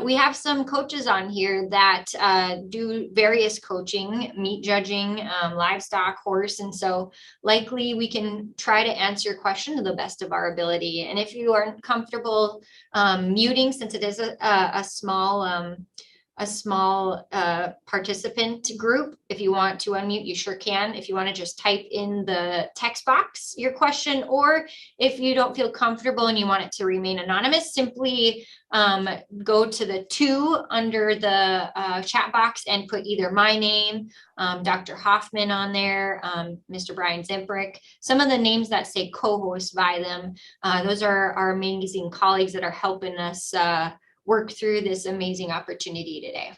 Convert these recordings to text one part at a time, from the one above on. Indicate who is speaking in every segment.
Speaker 1: we have some coaches on here that do various coaching, meat judging, livestock, horse. And so likely we can try to answer your question to the best of our ability. And if you aren't comfortable muting, since it is a small participant group, if you want to unmute, you sure can. If you want to just type in the text box your question, or if you don't feel comfortable and you want it to remain anonymous, simply go to the 2 under the chat box and put either my name, Dr. Hoffman on there, Mr. Brian Zemprick, some of the names that say co-host by them. Those are our amazing colleagues that are helping us work through this amazing opportunity today.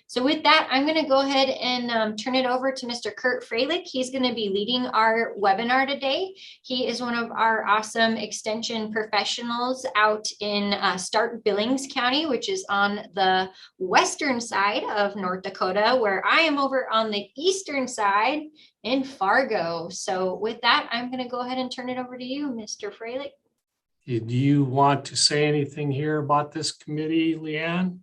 Speaker 1: So with that, I'm going to go ahead and turn it over to Mr. Kurt Froelich. He's going to be leading our webinar today. He is one of our awesome extension professionals out in Stark Billings County, which is on the western side of North Dakota, where I am over on the eastern side in Fargo. So with that, I'm going to go ahead and turn it over to you, Mr. Froelich.
Speaker 2: Do you want to say anything here about this committee, Leanne?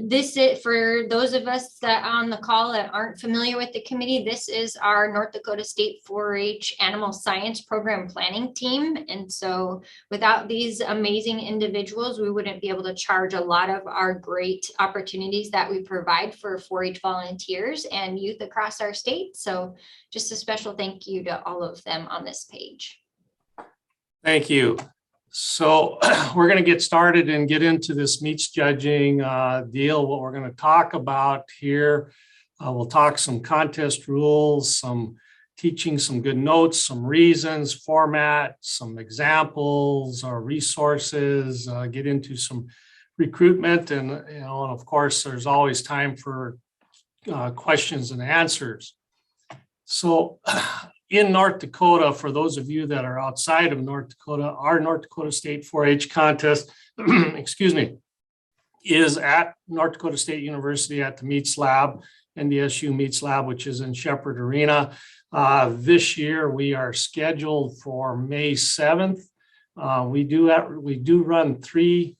Speaker 1: This is for those of us that on the call that aren't familiar with the committee. This is our North Dakota State 4-H Animal Science Program Planning Team. And so without these amazing individuals, we wouldn't be able to charge a lot of our great opportunities that we provide for 4-H volunteers and youth across our state. So just a special thank you to all of them on this page.
Speaker 2: Thank you. So we're going to get started and get into this meats judging deal. What we're going to talk about here, we'll talk some contest rules, some teaching, some good notes, some reasons, format, some examples or resources, get into some recruitment, and and of course there's always time for questions and answers. So in North Dakota, for those of you that are outside of North Dakota, our North Dakota State 4-H contest, excuse me, is at North Dakota State University at the Meats Lab, NDSU Meats Lab, which is in Shepherd Arena. This year, we are scheduled for May 7th. We do run 3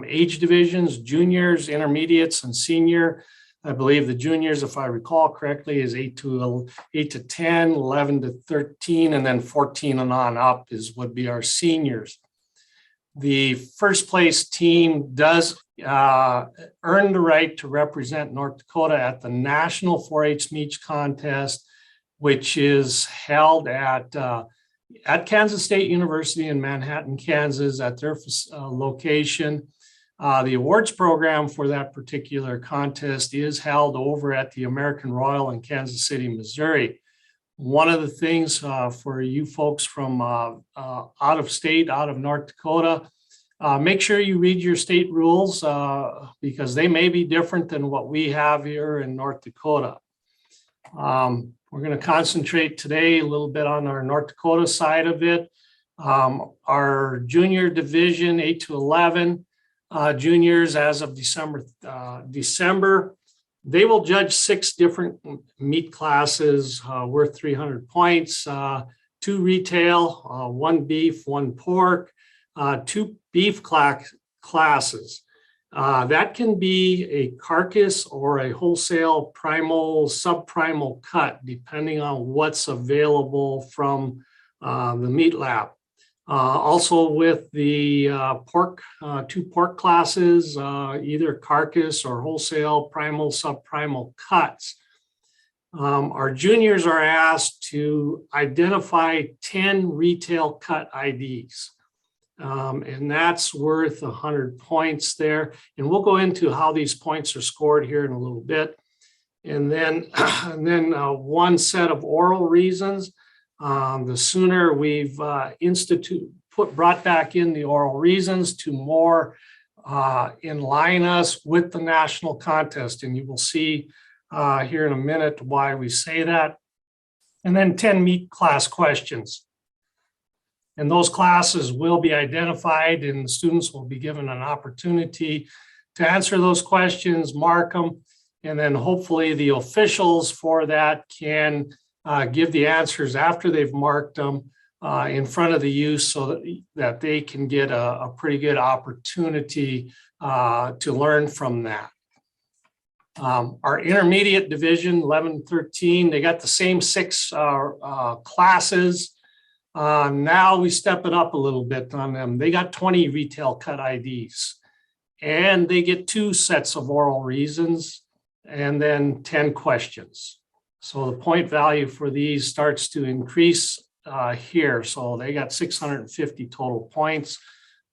Speaker 2: age divisions: juniors, intermediates, and senior. I believe the juniors, if I recall correctly, is 8 to 10, 11 to 13, and then 14 and on up would be our seniors. The first place team does earn the right to represent North Dakota at the National 4-H Meats Contest, which is held at Kansas State University in Manhattan, Kansas, at their location. The awards program for that particular contest is held over at the American Royal in Kansas City, Missouri. One of the things for you folks from out of state, out of North Dakota, make sure you read your state rules because they may be different than what we have here in North Dakota. We're going to concentrate today a little bit on our North Dakota side of it. Our junior division, 8 to 11, juniors as of December, they will judge 6 different meat classes worth 300 points, 2 retail, 1 beef, 1 pork, 2 beef classes. That can be a carcass or a wholesale primal, subprimal cut, depending on what's available from the meat lab. Also with the pork, 2 pork classes, either carcass or wholesale, primal, subprimal cuts. Our juniors are asked to identify 10 retail cut IDs. And that's worth 100 points there. And we'll go into how these points are scored here in a little bit. And then, one set of oral reasons. The sooner we've brought back in the oral reasons to more inline us with the national contest. And you will see here in a minute why we say that. And then 10 meat class questions. And those classes will be identified and the students will be given an opportunity to answer those questions, mark them, and then hopefully the officials for that can give the answers after they've marked them in front of the youth so that they can get a pretty good opportunity to learn from that. Our intermediate division, 11, 13, they got the same 6 classes. Now we step it up a little bit on them. They got 20 retail cut IDs, and they get 2 sets of oral reasons and then 10 questions. So the point value for these starts to increase here. So they got 650 total points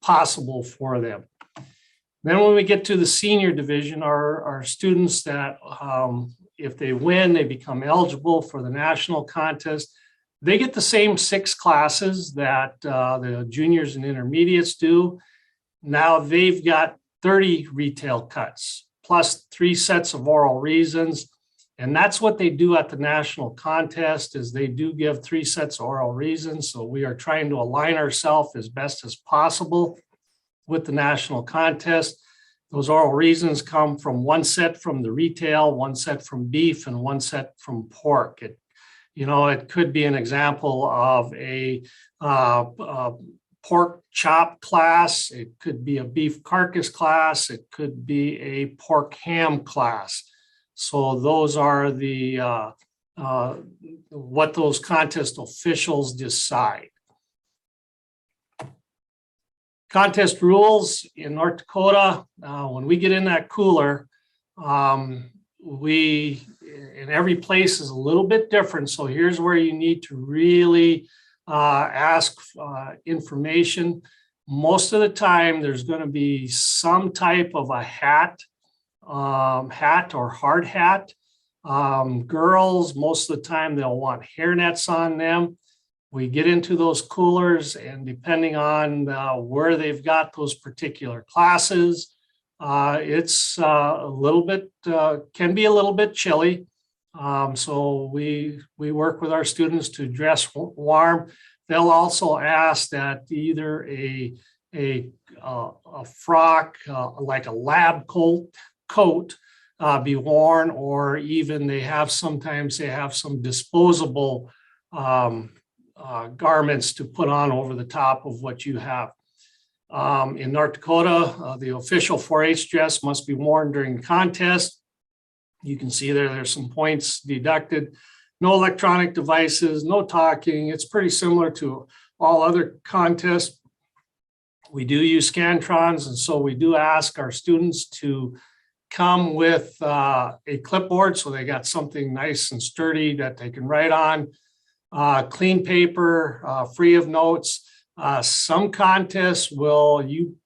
Speaker 2: possible for them. Then when we get to the senior division, our students that if they win, they become eligible for the national contest. They get the same 6 classes that the juniors and intermediates do. Now they've got 30 retail cuts plus 3 sets of oral reasons. And that's what they do at the national contest, is they do give 3 sets of oral reasons. So we are trying to align ourselves as best as possible with the national contest. Those oral reasons come from 1 set from the retail, 1 set from beef, and 1 set from pork. It could be an example of a pork chop class. It could be a beef carcass class. It could be a pork ham class. So those are the what those contest officials decide. Contest rules in North Dakota, when we get in that cooler, and every place is a little bit different. So here's where you need to really ask information. Most of the time, there's going to be some type of a hat or hard hat. Girls, most of the time, they'll want hairnets on them. We get into those coolers, and depending on where they've got those particular classes, it's a little bit, can be a little bit chilly. So we work with our students to dress warm. They'll also ask that either a frock, like a lab coat be worn, or even sometimes they have some disposable garments to put on over the top of what you have. In North Dakota, the official 4-H dress must be worn during the contest. You can see there's some points deducted. No electronic devices, no talking. It's pretty similar to all other contests. We do use Scantrons, and so we do ask our students to come with a clipboard, so they got something nice and sturdy that they can write on. Clean paper, free of notes. Some contests will you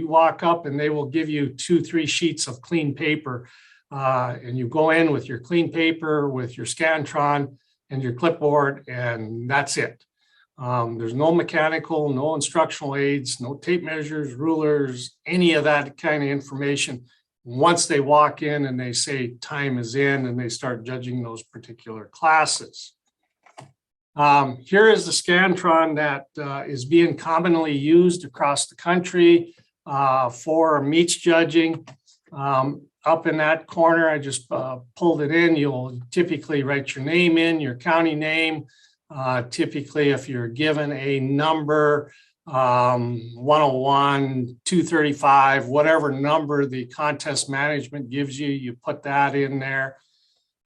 Speaker 2: walk up and they will give you 2-3 sheets of clean paper, and you go in with your clean paper, with your Scantron and your clipboard, and that's it. There's no mechanical, no instructional aids, no tape measures, rulers, any of that kind of information. Once they walk in and they say time is in, and they start judging those particular classes. Here is the Scantron that is being commonly used across the country for meats judging. Up in that corner, I just pulled it in. You'll typically write your name in, your county name. Typically, if you're given a number, 101, 235, whatever number the contest management gives you, you put that in there.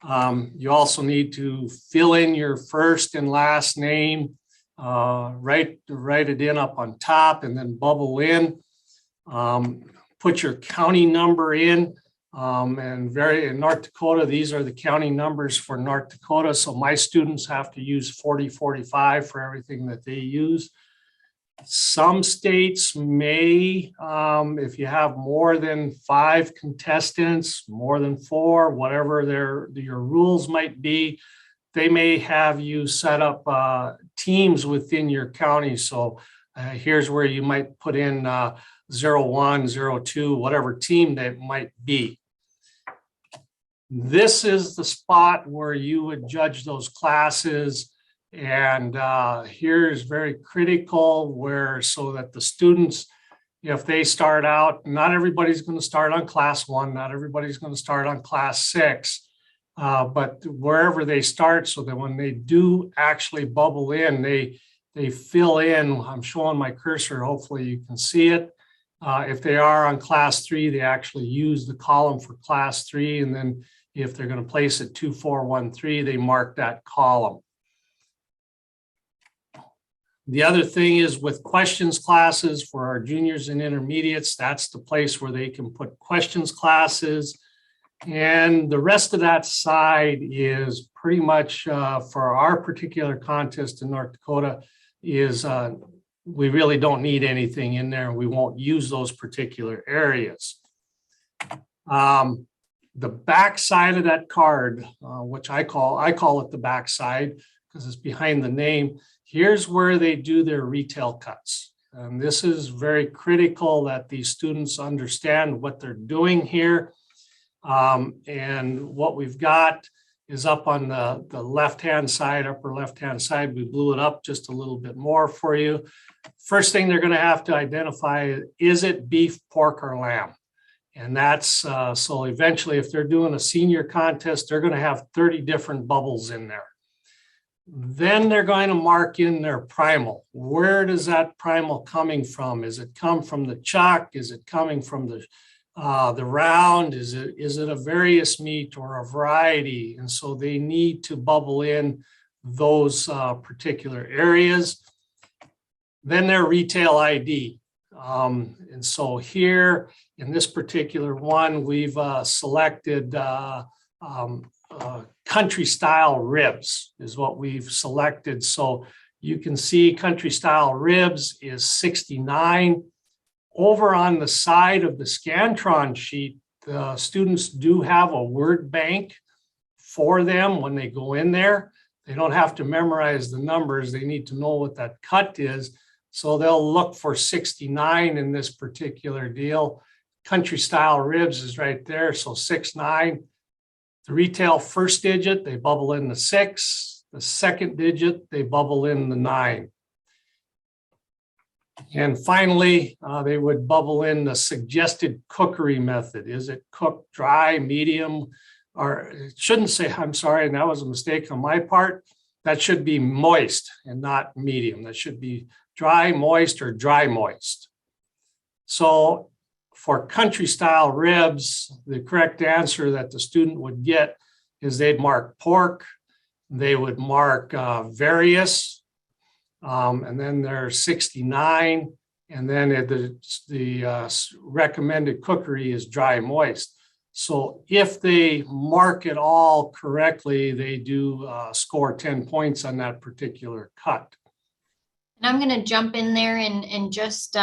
Speaker 2: You also need to fill in your first and last name, write it in up on top, and then bubble in. Put your county number in. In North Dakota, these are the county numbers for North Dakota. So my students have to use 4045 for everything that they use. Some states may, if you have more than 5 contestants, more than 4, whatever your rules might be, they may have you set up teams within your county. So here's where you might put in 01, 02, whatever team that might be. This is the spot where you would judge those classes. And here's very critical, so that the students, if they start out, not everybody's going to start on class 1, not everybody's going to start on class 6. but wherever they start, so that when they do actually bubble in, they fill in. I'm showing my cursor, hopefully you can see it. If they are on class 3, they actually use the column for class 3, and then if they're going to place it 2, 4, 1, 3, they mark that column. The other thing is with questions classes for our juniors and intermediates, that's the place where they can put questions classes. And the rest of that side is pretty much for our particular contest in North Dakota is we really don't need anything in there. We won't use those particular areas. The back side of that card, which I call it the back side because it's behind the name. Here's where they do their retail cuts. And this is very critical that these students understand what they're doing here. And what we've got is up on the left-hand side, upper left-hand side. We blew it up just a little bit more for you. First thing they're going to have to identify, is it beef, pork, or lamb? And that's, so eventually if they're doing a senior contest, they're going to have 30 different bubbles in there. Then they're going to mark in their primal. Where does that primal coming from? Is it come from the chuck? Is it coming from the round? Is it a various meat or a variety? And so they need to bubble in those particular areas. Then their retail ID. And so here in this particular one, we've selected country style ribs is what we've selected. So you can see country style ribs is 69. Over on the side of the Scantron sheet, the students do have a word bank for them when they go in there. They don't have to memorize the numbers. They need to know what that cut is. So they'll look for 69 in this particular deal. Country style ribs is right there. So 69. The retail first digit, they bubble in the 6. The second digit, they bubble in the 9. And finally, they would bubble in the suggested cookery method. Is it cooked dry, medium, or it shouldn't say, I'm sorry, and that was a mistake on my part. That should be moist and not medium. That should be dry, moist, or dry, moist. So for country style ribs, the correct answer that the student would get is they'd mark pork, they would mark various, and then there's 69, and then the recommended cookery is dry, moist. So if they mark it all correctly, they do score 10 points on that particular cut.
Speaker 1: And I'm going to jump in there and just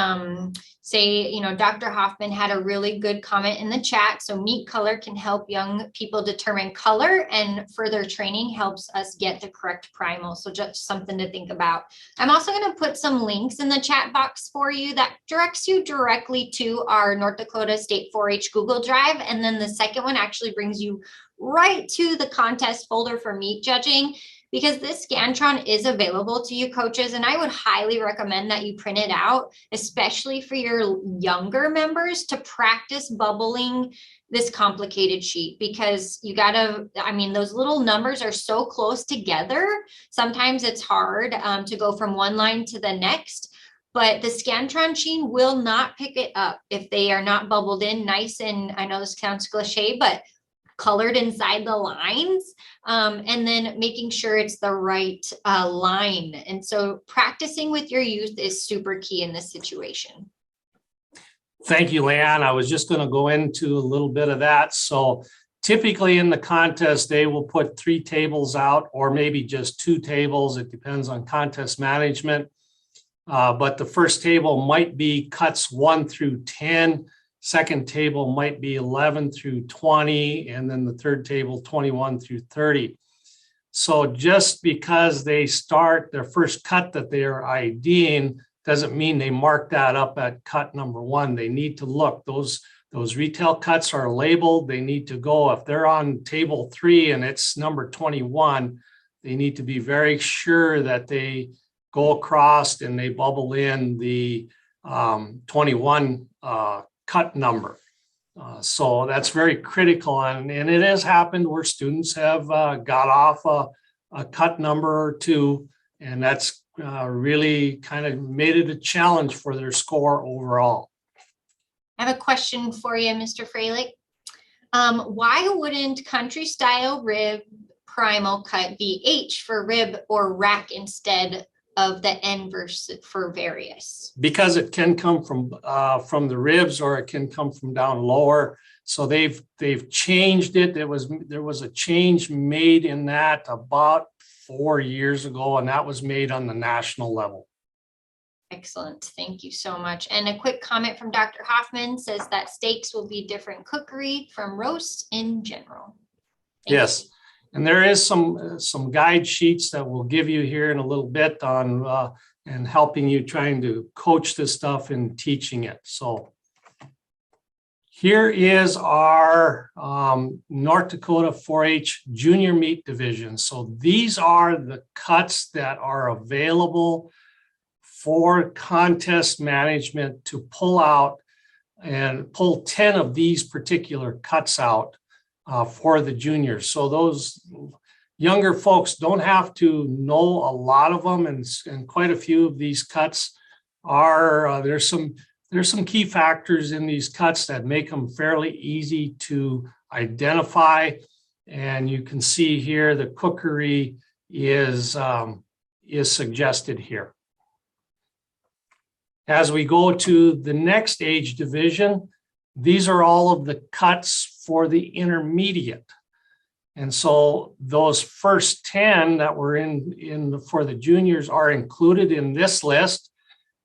Speaker 1: say, you know, Dr. Hoffman had a really good comment in the chat. So meat color can help young people determine color, and further training helps us get the correct primal. So just something to think about. I'm also going to put some links in the chat box for you that directs you directly to our North Dakota State 4-H Google Drive. And then the second one actually brings you right to the contest folder for meat judging, because this Scantron is available to you coaches, and I would highly recommend that you print it out, especially for your younger members, to practice bubbling this complicated sheet, because you gotta, I mean, those little numbers are so close together. Sometimes it's hard to go from one line to the next, but the Scantron sheet will not pick it up if they are not bubbled in nice. And I know this sounds cliche, but colored inside the lines, and then making sure it's the right line. And so practicing with your youth is super key in this situation.
Speaker 2: Thank you, Leanne. I was just going to go into a little bit of that. So typically in the contest, they will put 3 tables out, or maybe just 2 tables. It depends on contest management. But the first table might be cuts 1 through 10. Second table might be 11 through 20, and then the third table 21 through 30. So just because they start their first cut that they are IDing doesn't mean they mark that up at cut number 1. They need to look. Those retail cuts are labeled. They need to go, if they're on table 3 and it's number 21, they need to be very sure that they go across and they bubble in the 21 cut number. So that's very critical, and it has happened where students have got off a cut number or two, and that's really kind of made it a challenge for their score overall.
Speaker 1: I have a question for you, Mr. Froelich. Why wouldn't country style rib primal cut be H for rib or rack instead of the N for various?
Speaker 2: Because it can come from the ribs, or it can come from down lower. So they've changed it. There was a change made in that about 4 years ago, and that was made on the national level.
Speaker 1: Excellent. Thank you so much. And a quick comment from Dr. Hoffman says that steaks will be different cookery from roast in general.
Speaker 2: Yes. And there is some guide sheets that we'll give you here in a little bit on and helping you trying to coach this stuff and teaching it. So here is our North Dakota 4-H Junior Meat Division. So these are the cuts that are available for contest management to pull out and pull 10 of these particular cuts out for the juniors. So those younger folks don't have to know a lot of them, and quite a few of these cuts are, there's some key factors in these cuts that make them fairly easy to identify. And you can see here the cookery is suggested here. As we go to the next age division, these are all of the cuts for the intermediate. And so those first 10 that were for the juniors are included in this list,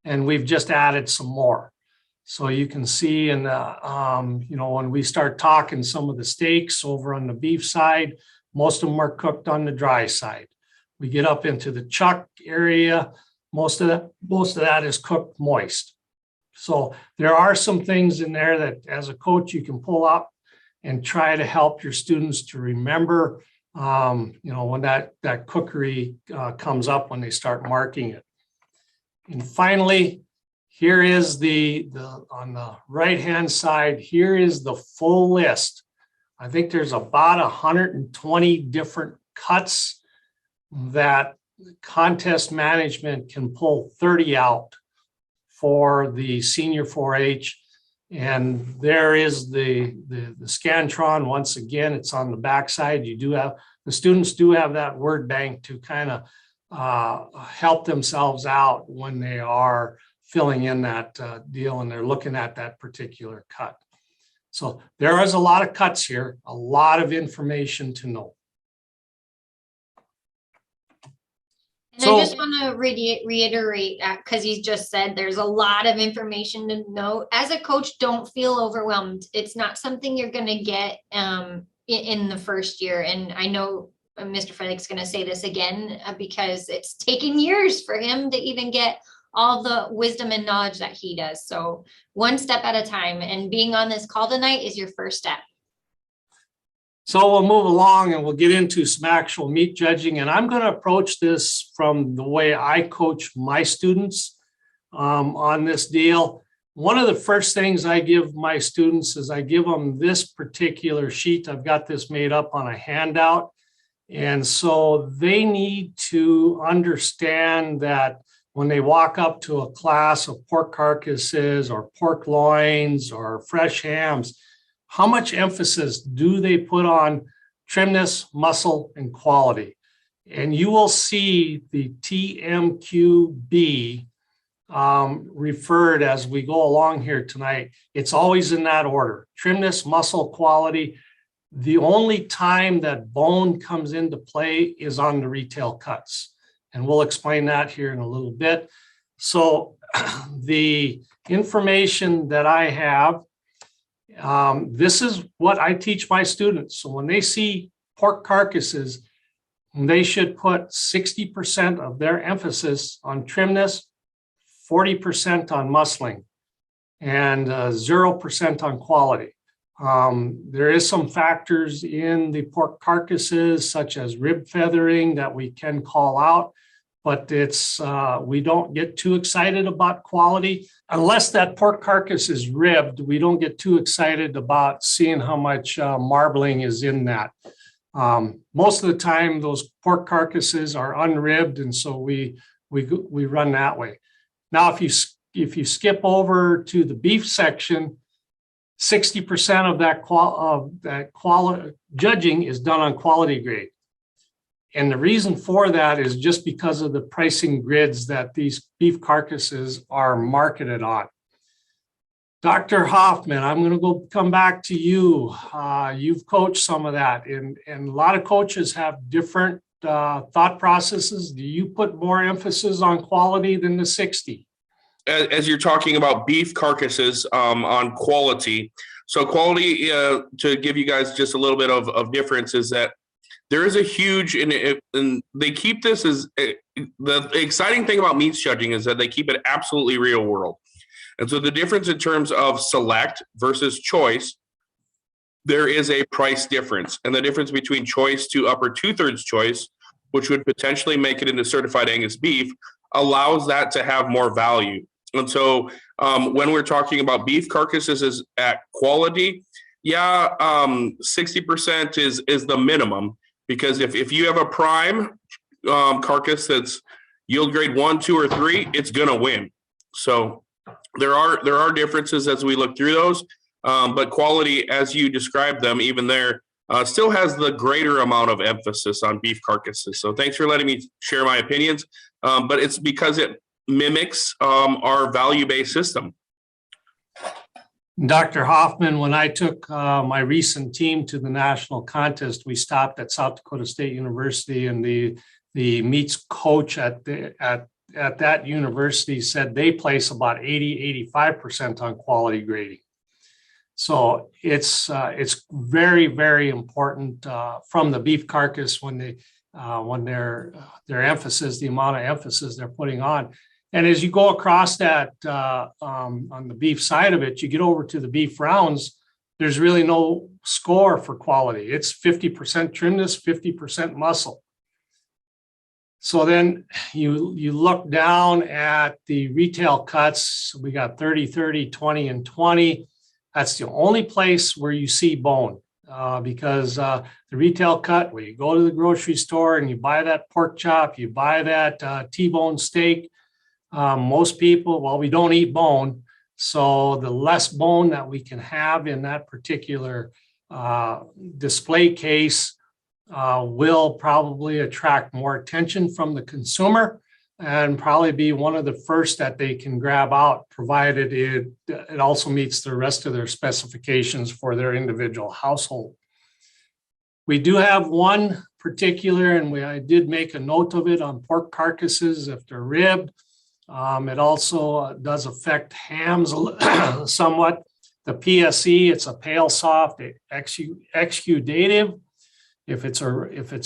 Speaker 2: and we've just added some more. So you can see in the, when we start talking some of the steaks over on the beef side, most of them are cooked on the dry side. We get up into the chuck area, most of that is cooked moist. So there are some things in there that as a coach you can pull up and try to help your students to remember, when that cookery comes up when they start marking it. And finally, here is on the right-hand side, here is the full list. I think there's about 120 different cuts that contest management can pull 30 out for the senior 4-H. And there is the Scantron. Once again, it's on the backside. The students do have that word bank to kind of help themselves out when they are filling in that deal and they're looking at that particular cut. So there is a lot of cuts here, a lot of information to know.
Speaker 1: And I just want to reiterate that because he just said there's a lot of information to know. As a coach, don't feel overwhelmed. It's not something you're going to get in the first year. And I know Mr. Froelich's going to say this again because it's taken years for him to even get all the wisdom and knowledge that he does. So one step at a time, and being on this call tonight is your first step.
Speaker 2: So we'll move along and we'll get into some actual meat judging. And I'm going to approach this from the way I coach my students on this deal. One of the first things I give my students is I give them this particular sheet. I've got this made up on a handout. And so they need to understand that when they walk up to a class of pork carcasses or pork loins or fresh hams, how much emphasis do they put on trimness, muscle, and quality? And you will see the TMQB referred as we go along here tonight. It's always in that order: trimness, muscle, quality. The only time that bone comes into play is on the retail cuts. And we'll explain that here in a little bit. So the information that I have, this is what I teach my students. So when they see pork carcasses, they should put 60% of their emphasis on trimness, 40% on muscling, and 0% on quality. There is some factors in the pork carcasses, such as rib feathering, that we can call out. but it's we don't get too excited about quality. Unless that pork carcass is ribbed, we don't get too excited about seeing how much marbling is in that. Most of the time, those pork carcasses are unribbed, and so we run that way. Now, if you skip over to the beef section, 60% of that quality judging is done on quality grade. And the reason for that is just because of the pricing grids that these beef carcasses are marketed on. Dr. Hoffman, I'm going to come back to you. You've coached some of that, and a lot of coaches have different thought processes. Do you put more emphasis on quality than the 60?
Speaker 3: As you're talking about beef carcasses on quality, so quality, to give you guys just a little bit of difference, is that there is a huge, and they keep this as, the exciting thing about meats judging is that they keep it absolutely real world. And so the difference in terms of select versus choice, there is a price difference. And the difference between choice to upper 2/3 choice, which would potentially make it into certified Angus beef, allows that to have more value. And so when we're talking about beef carcasses at quality, 60% is the minimum, because if you have a prime carcass that's yield grade 1, 2, or 3, it's gonna win. So there are differences as we look through those, but quality, as you described them, even there, still has the greater amount of emphasis on beef carcasses. So thanks for letting me share my opinions, but it's because it mimics our value-based system.
Speaker 2: Dr. Hoffman, when I took my recent team to the national contest, we stopped at South Dakota State University, and the meats coach at that university said they place about 80-85% on quality grading. So it's very, very important from the beef carcass when their emphasis, the amount of emphasis they're putting on. And as you go across that on the beef side of it, you get over to the beef rounds, there's really no score for quality. It's 50% trimness, 50% muscle. So then you look down at the retail cuts. We got 30, 30, 20, and 20. That's the only place where you see bone, because the retail cut, where you go to the grocery store and you buy that pork chop, you buy that T-bone steak. Most people, well, we don't eat bone, so the less bone that we can have in that particular display case will probably attract more attention from the consumer, and probably be one of the first that they can grab out, provided it also meets the rest of their specifications for their individual household. We do have one particular, and I did make a note of it, on pork carcasses if they're ribbed. It also does affect hams somewhat. The PSE, it's a pale soft exudative. If it's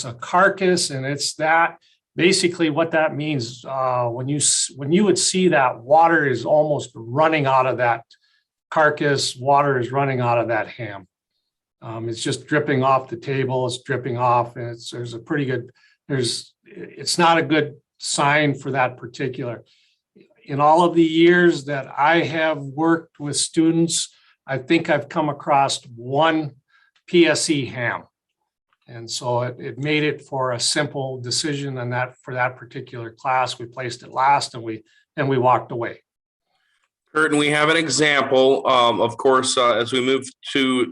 Speaker 2: a carcass and it's that, basically what that means, when you would see that, water is almost running out of that carcass, water is running out of that ham. It's just dripping off the table, it's dripping off, and it's not a good sign for that particular. In all of the years that I have worked with students, I think I've come across one PSE ham. And so it made it for a simple decision, and that for that particular class, we placed it last, and we walked away.
Speaker 3: Kurt, and we have an example, of course, as we move to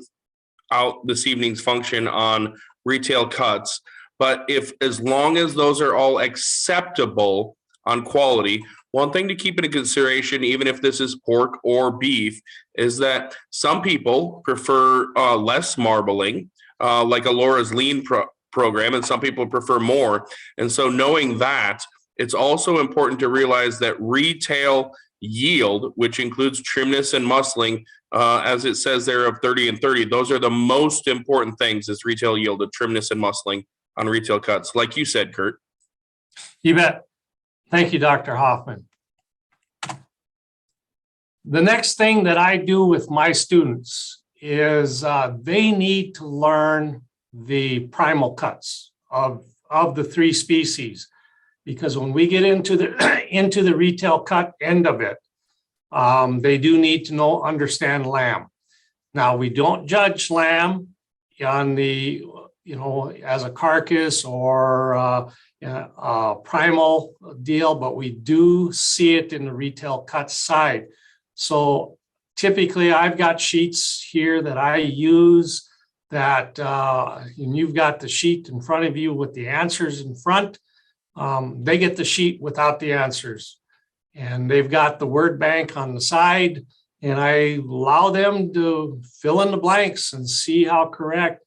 Speaker 3: out this evening's function on retail cuts. But as long as those are all acceptable on quality, one thing to keep into consideration, even if this is pork or beef, is that some people prefer less marbling, like Alora's lean program, and some people prefer more. And so knowing that, it's also important to realize that retail yield, which includes trimness and muscling, as it says there of 30 and 30, those are the most important things, is retail yield of trimness and muscling on retail cuts, like you said, Kurt.
Speaker 2: You bet. Thank you, Dr. Hoffman. The next thing that I do with my students is they need to learn the primal cuts of the 3 species. because when we get into the into the retail cut end of it, they do need to understand lamb. Now, we don't judge lamb on the, as a carcass or a primal deal, but we do see it in the retail cut side. So typically I've got sheets here that I use that, and you've got the sheet in front of you with the answers in front. They get the sheet without the answers, and they've got the word bank on the side, and I allow them to fill in the blanks and see how correct.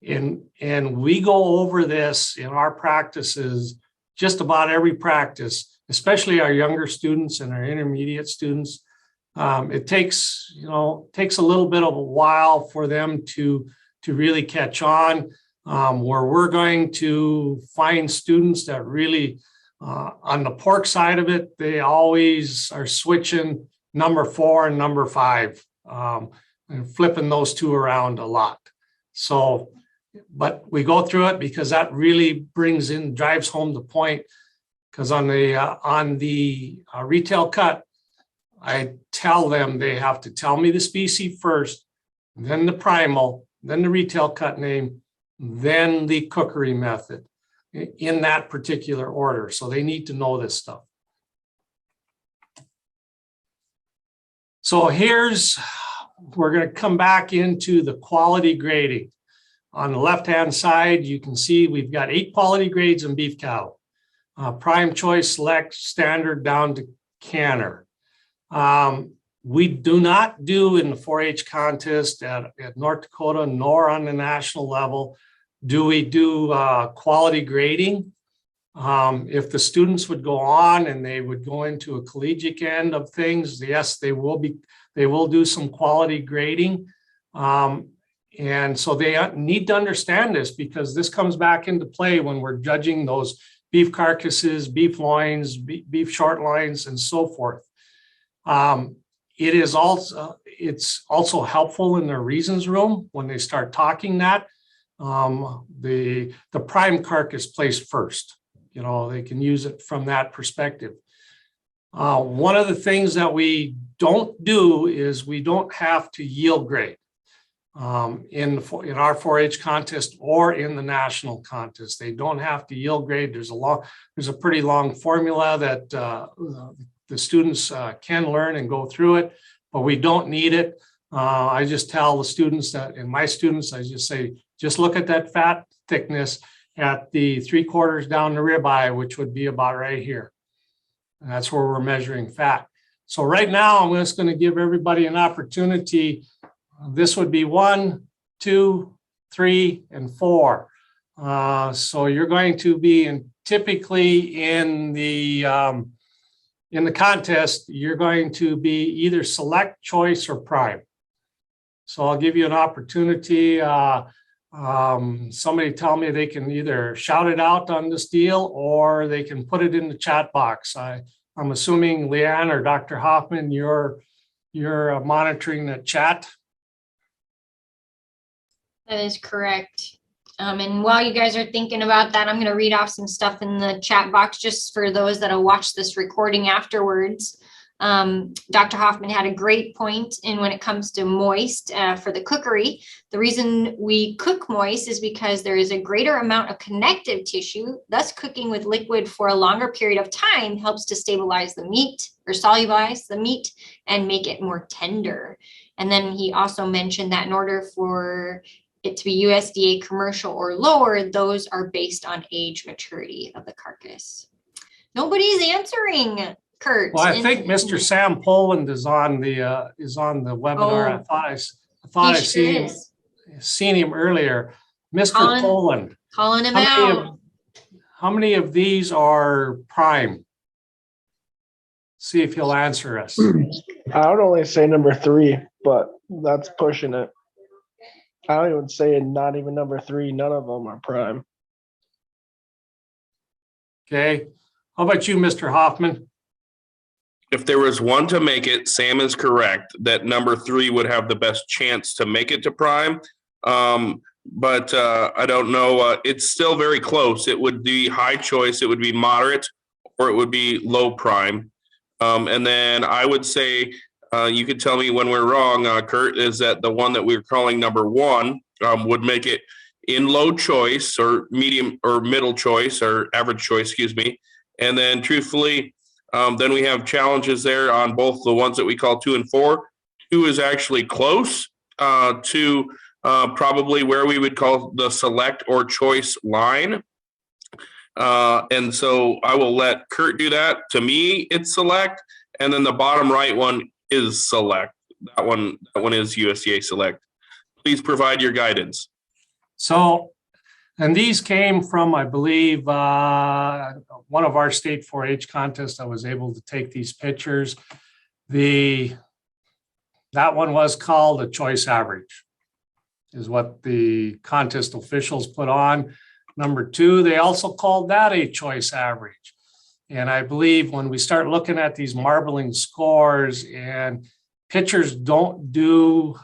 Speaker 2: And we go over this in our practices, just about every practice, especially our younger students and our intermediate students. It takes a little bit of a while for them to really catch on, where we're going to find students that really, on the pork side of it, they always are switching number 4 and number 5, and flipping those two around a lot. So, but we go through it because that really drives home the point. Because on the retail cut, I tell them they have to tell me the species first, then the primal, then the retail cut name, then the cookery method, in that particular order. So they need to know this stuff. So we're going to come back into the quality grading. On the left-hand side, you can see we've got 8 quality grades in beef cattle. Prime, choice, select, standard, down to canner. We do not do in the 4-H contest at North Dakota, nor on the national level, do we do quality grading. If the students would go on and they would go into a collegiate end of things, yes, they will do some quality grading. And so they need to understand this, because this comes back into play when we're judging those beef carcasses, beef loins, beef short loins, and so forth. It's also helpful in their reasons room when they start talking that. The prime carcass placed first. They can use it from that perspective. One of the things that we don't do is we don't have to yield grade in our 4-H contest or in the national contest. They don't have to yield grade. There's a pretty long formula that the students can learn and go through it, but we don't need it. I just tell the students that, and my students, I just say, just look at that fat thickness at the 3/4 down the ribeye, which would be about right here. And that's where we're measuring fat. So right now, I'm just going to give everybody an opportunity. This would be 1, 2, 3, and 4. So you're going to be typically in the contest, you're going to be either select, choice, or prime. So I'll give you an opportunity. Somebody tell me they can either shout it out on this deal or they can put it in the chat box. I'm assuming Leanne or Dr. Hoffman, you're monitoring the chat.
Speaker 1: That is correct. And while you guys are thinking about that, I'm going to read off some stuff in the chat box just for those that'll watch this recording afterwards. Dr. Hoffman had a great point in when it comes to moist for the cookery. The reason we cook moist is because there is a greater amount of connective tissue. Thus, cooking with liquid for a longer period of time helps to stabilize the meat or solubilize the meat and make it more tender. And then he also mentioned that in order for it to be USDA commercial or lower, those are based on age maturity of the carcass. Nobody's answering, Kurt.
Speaker 2: Well, I think Mr. Sam Poland is on the webinar.
Speaker 1: Oh,
Speaker 2: I thought I seen him earlier. Mr. Poland.
Speaker 1: Calling him out.
Speaker 2: How many of these are prime? See if he'll answer us.
Speaker 4: I would only say number 3, but that's pushing it. I don't even say not even number 3. None of them are prime.
Speaker 2: Okay. How about you, Mr. Hoffman?
Speaker 3: If there was one to make it, Sam is correct that number 3 would have the best chance to make it to prime. But I don't know. It's still very close. It would be high choice. It would be moderate or it would be low prime. And then I would say, you could tell me when we're wrong, Kurt, is that the one that we're calling number 1 would make it in low choice or medium or middle choice or average choice, excuse me. And then truthfully, then we have challenges there on both the ones that we call 2 and 4. 2 is actually close to probably where we would call the select or choice line. And so I will let Kurt do that. To me, it's select. And then the bottom right one is select. That one is USDA select. Please provide your guidance.
Speaker 2: So, and these came from, I believe, one of our state 4-H contests. I was able to take these pictures. That one was called a choice average, is what the contest officials put on. Number 2, they also called that a choice average. And I believe when we start looking at these marbling scores, and pitchers don't do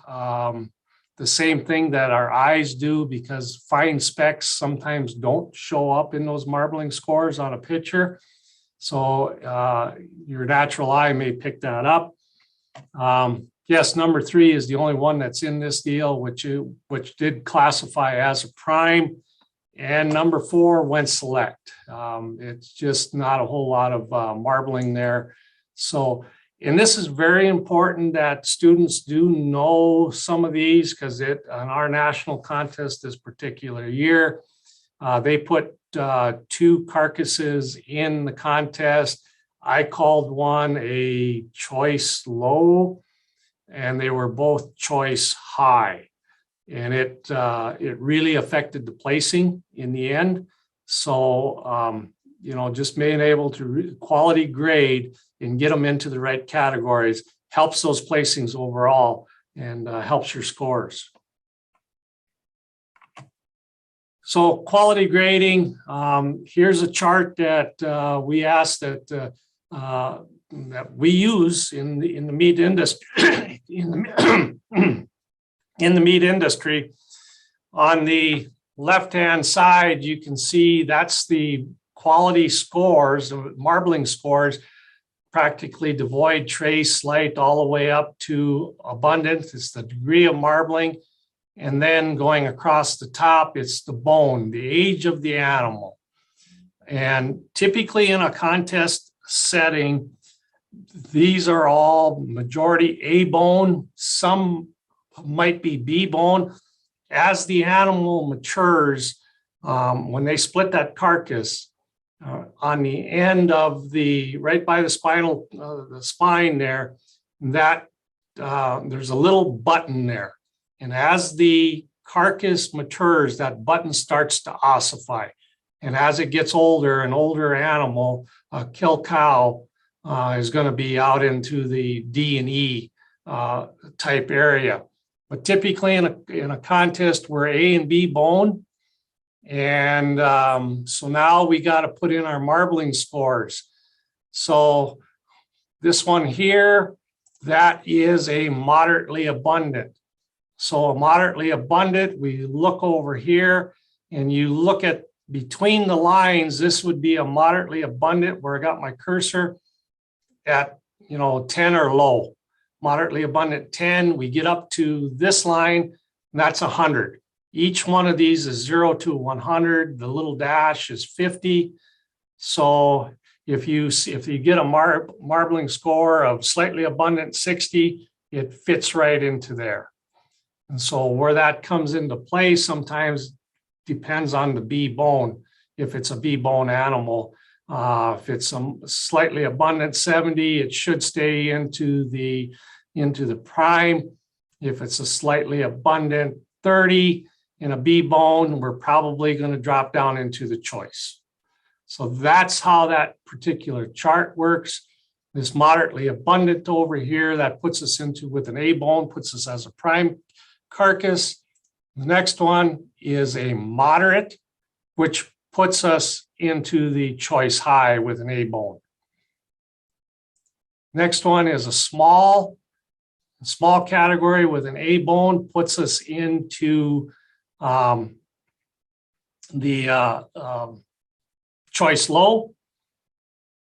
Speaker 2: the same thing that our eyes do, because fine specks sometimes don't show up in those marbling scores on a pitcher. So your natural eye may pick that up. Yes, number 3 is the only one that's in this deal, which did classify as a prime. And number 4 went select. It's just not a whole lot of marbling there. So, and this is very important that students do know some of these, because on our national contest this particular year, they put 2 carcasses in the contest. I called one a choice low, and they were both choice high. And it really affected the placing in the end. So, just being able to quality grade and get them into the right categories helps those placings overall and helps your scores. So quality grading, here's a chart that we asked that we use in the meat industry. In the meat industry. On the left-hand side, you can see that's the quality scores, marbling scores, practically devoid, trace, slight, all the way up to abundant. It's the degree of marbling. And then going across the top, it's the bone, the age of the animal. And typically in a contest setting, these are all majority A bone, some might be B bone. As the animal matures, when they split that carcass, on the end of right by the spine there, that there's a little button there. And as the carcass matures, that button starts to ossify. And as it gets older, an older animal, a kill cow, is going to be out into the D and E type area. But typically in a contest, we're A and B bone. And so now we got to put in our marbling scores. So this one here, that is a moderately abundant. So a moderately abundant, we look over here and you look at between the lines, this would be a moderately abundant where I got my cursor at 10 or low. Moderately abundant 10, we get up to this line, and that's 100. Each one of these is 0 to 100. The little dash is 50. So if you get a marbling score of slightly abundant 60, it fits right into there. And so where that comes into play sometimes depends on the B bone. If it's a B bone animal, if it's a slightly abundant 70, it should stay into the prime. If it's a slightly abundant 30 in a B bone, we're probably going to drop down into the choice. So that's how that particular chart works. This moderately abundant over here, that puts us into with an A bone, puts us as a prime carcass. The next one is a moderate, which puts us into the choice high with an A bone. Next one is a small category with an A bone, puts us into the choice low.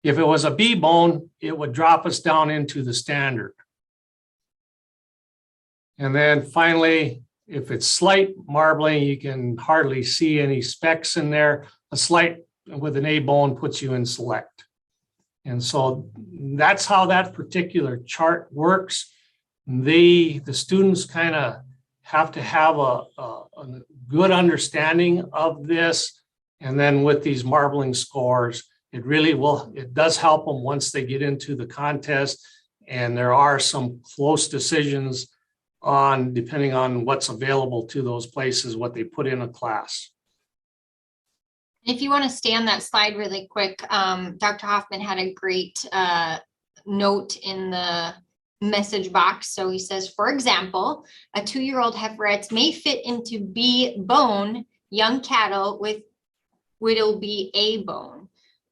Speaker 2: If it was a B bone, it would drop us down into the standard. And then finally, if it's slight marbling, you can hardly see any specks in there. A slight with an A bone puts you in select. And so that's how that particular chart works. The students kind of have to have a good understanding of this. And then with these marbling scores, it does help them once they get into the contest. And there are some close decisions depending on what's available to those places, what they put in a class.
Speaker 1: If you want to stay on that slide really quick, Dr. Hoffman had a great note in the message box. So he says, for example, a 2-year-old heiferets may fit into B bone. Young cattle will be A bone.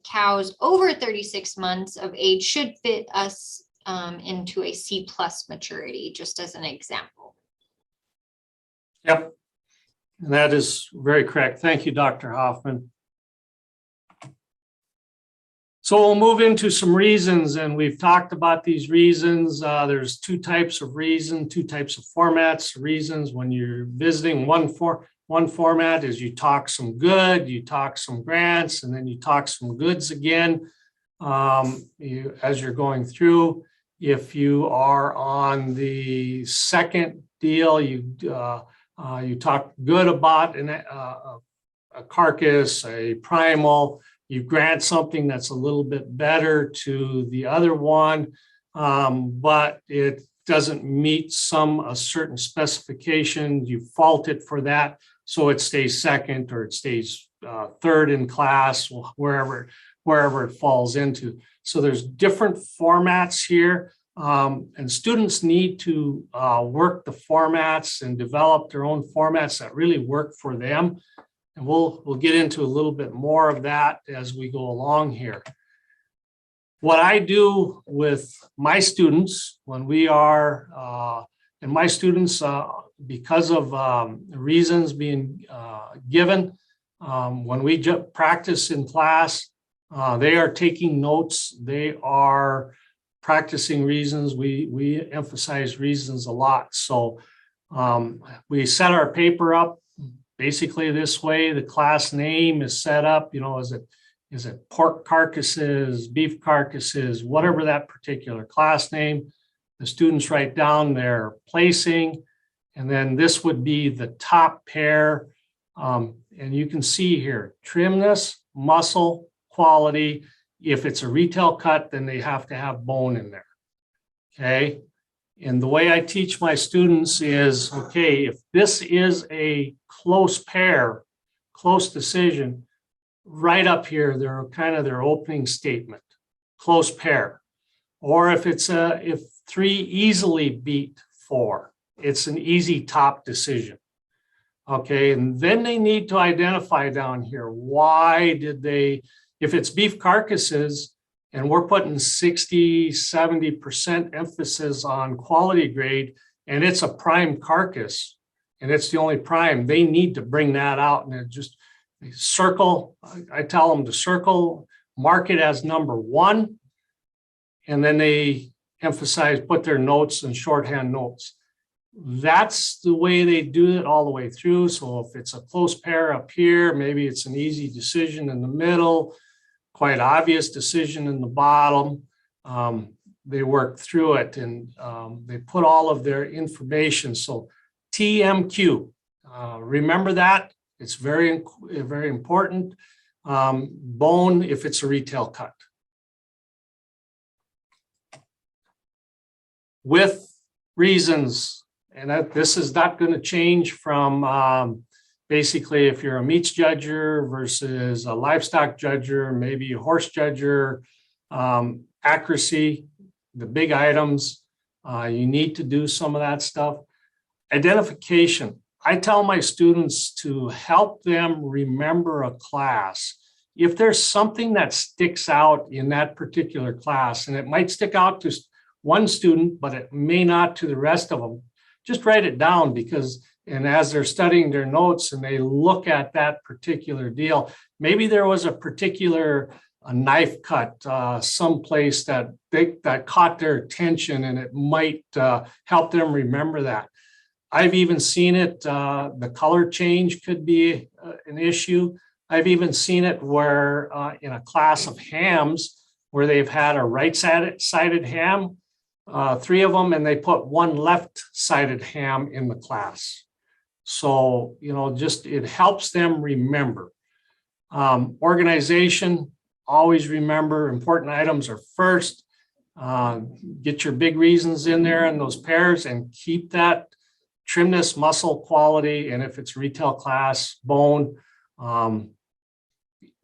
Speaker 1: Cows over 36 months of age should fit us into a C+ maturity, just as an example.
Speaker 2: Yep, and that is very correct. Thank you, Dr. Hoffman. So we'll move into some reasons, and we've talked about these reasons. There's 2 types of reason, 2 types of formats. Reasons when you're visiting one format is you talk some good, you talk some grants, and then you talk some goods again as you're going through. If you are on the second deal, you talk good about a carcass, a primal. You grant something that's a little bit better to the other one, but it doesn't meet a certain specification. You fault it for that, so it stays second or it stays third in class, wherever it falls into. So there's different formats here, and students need to work the formats and develop their own formats that really work for them. And we'll get into a little bit more of that as we go along here. What I do with my students when we are, and my students, because of reasons being given, when we practice in class, they are taking notes. They are practicing reasons. We emphasize reasons a lot. So we set our paper up basically this way. The class name is set up, is it pork carcasses, beef carcasses, whatever that particular class name. The students write down their placing, and then this would be the top pair. And you can see here, trimness, muscle, quality. If it's a retail cut, then they have to have bone in there, okay? And the way I teach my students is, okay, if this is a close pair, close decision, right up here, they're kind of their opening statement, close pair. Or if if 3 easily beat 4, it's an easy top decision. Okay, and then they need to identify down here, why did they, if it's beef carcasses, and we're putting 60-70% emphasis on quality grade, and it's a prime carcass, and it's the only prime, they need to bring that out and just circle. I tell them to circle, mark it as number 1, and then they emphasize, put their notes and shorthand notes. That's the way they do it all the way through. So if it's a close pair up here, maybe it's an easy decision in the middle, quite obvious decision in the bottom. They work through it, and they put all of their information. So TMQ, remember that. It's very, very important. Bone if it's a retail cut. With reasons, and this is not going to change from basically, if you're a meats judger versus a livestock judger, maybe a horse judger, accuracy, the big items, you need to do some of that stuff. Identification. I tell my students to help them remember a class. If there's something that sticks out in that particular class, and it might stick out to one student, but it may not to the rest of them, just write it down, because and as they're studying their notes and they look at that particular deal, maybe there was a particular a knife cut someplace that caught their attention, and it might help them remember that. I've even seen it, the color change could be an issue. I've even seen it where in a class of hams where they've had a right-sided ham, 3 of them, and they put 1 left-sided ham in the class. So, just it helps them remember. Organization, always remember important items are first. Get your big reasons in there in those pairs and keep that trimness, muscle quality, and if it's retail class, bone.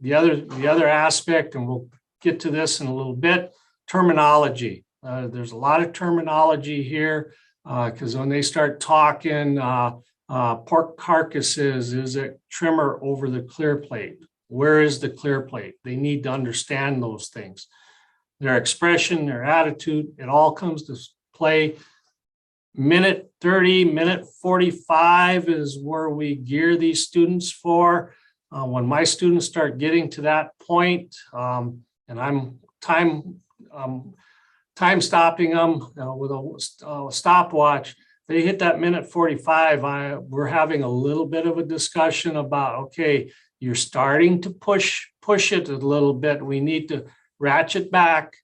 Speaker 2: The other aspect, and we'll get to this in a little bit, terminology. There's a lot of terminology here because when they start talking pork carcasses, is it trimmer over the clear plate? Where is the clear plate? They need to understand those things. Their expression, their attitude, it all comes to play. Minute 30, minute 45 is where we gear these students for. When my students start getting to that point, and I'm time stopping them with a stopwatch, they hit that minute 45, we're having a little bit of a discussion about, okay, you're starting to push it a little bit. We need to ratchet back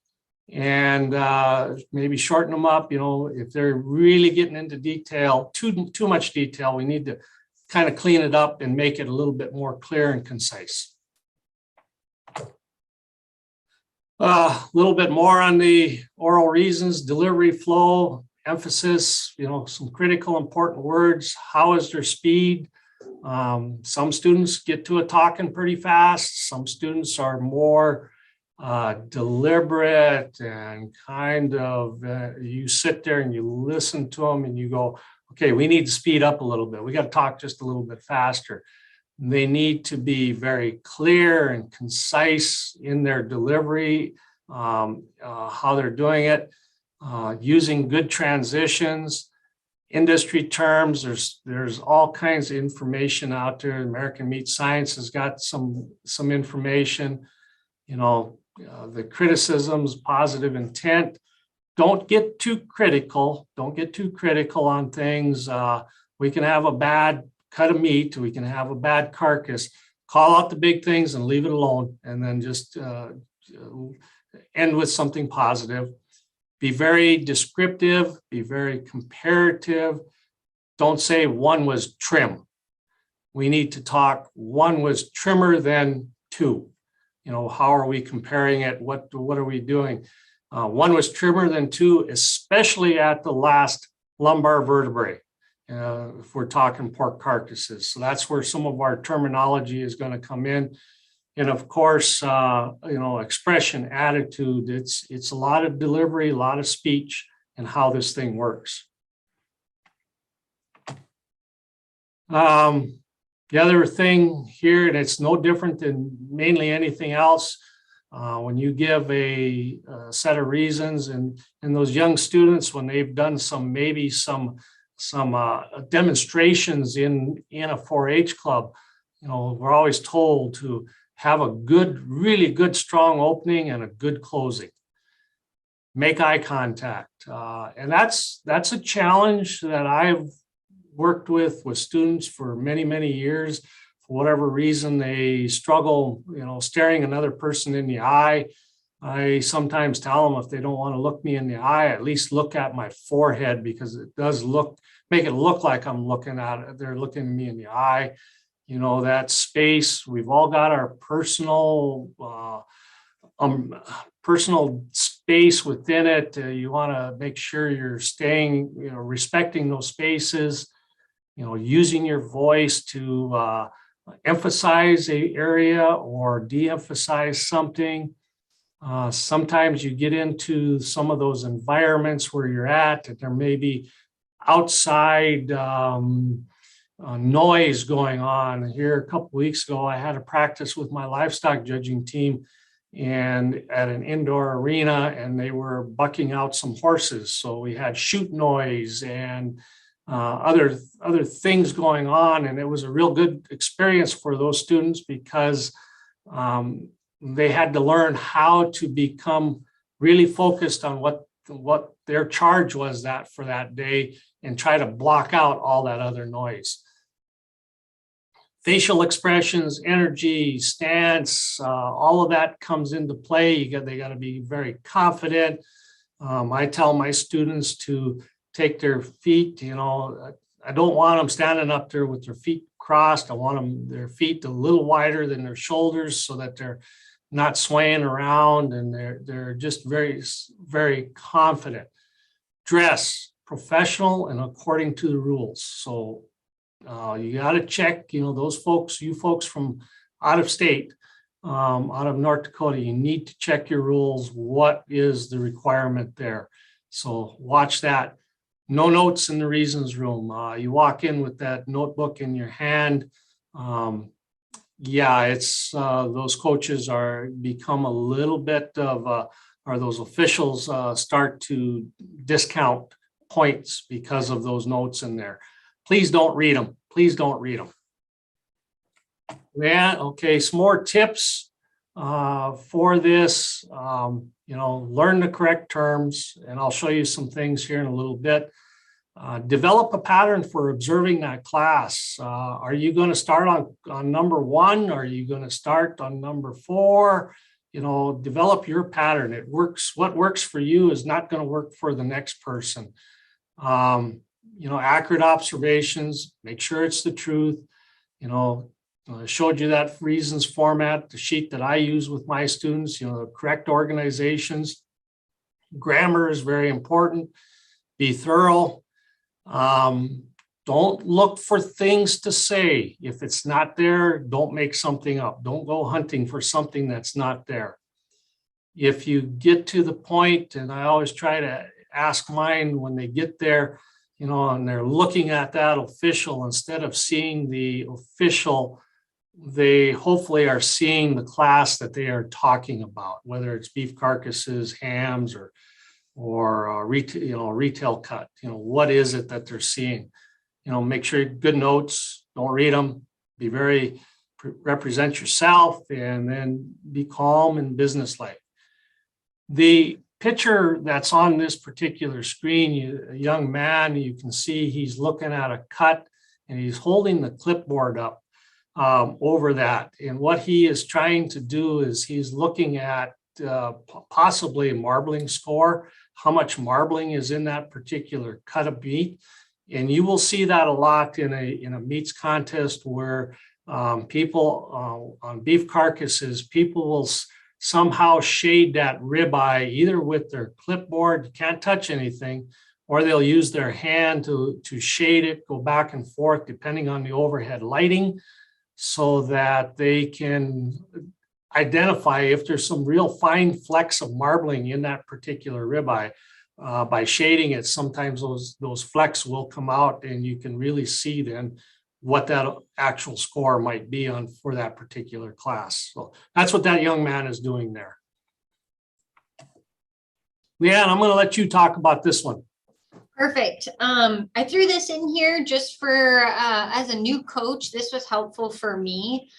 Speaker 2: and maybe shorten them up. If they're really getting into detail, too much detail, we need to kind of clean it up and make it a little bit more clear and concise. A little bit more on the oral reasons, delivery flow, emphasis, some critical important words. How is their speed? Some students get to it talking pretty fast. Some students are more deliberate and kind of, you sit there and you listen to them and you go, okay, we need to speed up a little bit. We got to talk just a little bit faster. They need to be very clear and concise in their delivery, how they're doing it, using good transitions, industry terms. There's all kinds of information out there. American Meat Science has got some information, the criticisms, positive intent. Don't get too critical. Don't get too critical on things. We can have a bad cut of meat. We can have a bad carcass. Call out the big things and leave it alone, and then just end with something positive. Be very descriptive. Be very comparative. Don't say one was trim. We need to talk one was trimmer than 2. How are we comparing it? What are we doing? One was trimmer than 2, especially at the last lumbar vertebrae, if we're talking pork carcasses. So that's where some of our terminology is going to come in. And of course, expression, attitude, it's a lot of delivery, a lot of speech, and how this thing works. The other thing here, and it's no different than mainly anything else, when you give a set of reasons, and those young students, when they've done some demonstrations in a 4-H club, we're always told to have a really good, strong opening and a good closing. Make eye contact, and that's a challenge that I've worked with students for many, many years. For whatever reason, they struggle, staring another person in the eye. I sometimes tell them if they don't want to look me in the eye, at least look at my forehead, because it does make it look like I'm looking at it. They're looking at me in the eye. That space, we've all got our personal space within it. You want to make sure you're staying, respecting those spaces, using your voice to emphasize an area or de-emphasize something. Sometimes you get into some of those environments where you're at, that there may be outside noise going on. Here a couple of weeks ago, I had a practice with my livestock judging team and at an indoor arena, and they were bucking out some horses. So we had shoot noise and other things going on, and it was a real good experience for those students because they had to learn how to become really focused on what their charge was for that day and try to block out all that other noise. Facial expressions, energy, stance, all of that comes into play. They got to be very confident. I tell my students to take their feet, I don't want them standing up there with their feet crossed. I want their feet a little wider than their shoulders so that they're not swaying around, and they're just very, very confident. Dress professional and according to the rules. So you got to check, those folks, you folks from out of state, out of North Dakota, you need to check your rules. What is the requirement there? So watch that. No notes in the reasons room. You walk in with that notebook in your hand. It's those coaches become a little bit of, or those officials start to discount points because of those notes in there. Please don't read them. Please don't read them. Yeah, okay, some more tips for this. Learn the correct terms, and I'll show you some things here in a little bit. Develop a pattern for observing that class. Are you going to start on number 1? Are you going to start on number 4? Develop your pattern. It works. What works for you is not going to work for the next person. Accurate observations, make sure it's the truth. I showed you that reasons format, the sheet that I use with my students, the correct organizations. Grammar is very important. Be thorough. Don't look for things to say. If it's not there, don't make something up. Don't go hunting for something that's not there. If you get to the point, and I always try to ask mine when they get there, and they're looking at that official, instead of seeing the official, they hopefully are seeing the class that they are talking about, whether it's beef carcasses, hams, or retail cut. What is it that they're seeing? Make sure good notes, don't read them, represent yourself, and then be calm and businesslike. The picture that's on this particular screen, a young man, you can see he's looking at a cut and he's holding the clipboard up over that. And what he is trying to do is he's looking at possibly a marbling score, how much marbling is in that particular cut of meat. And you will see that a lot in a meats contest where people on beef carcasses, people will somehow shade that ribeye either with their clipboard, you can't touch anything, or they'll use their hand to shade it, go back and forth depending on the overhead lighting, so that they can identify if there's some real fine flecks of marbling in that particular ribeye. By shading it, sometimes those flecks will come out, and you can really see then what that actual score might be for that particular class. So that's what that young man is doing there. Leanne, I'm going to let you talk about this one.
Speaker 1: Perfect. I threw this in here just for, as a new coach, this was helpful for me.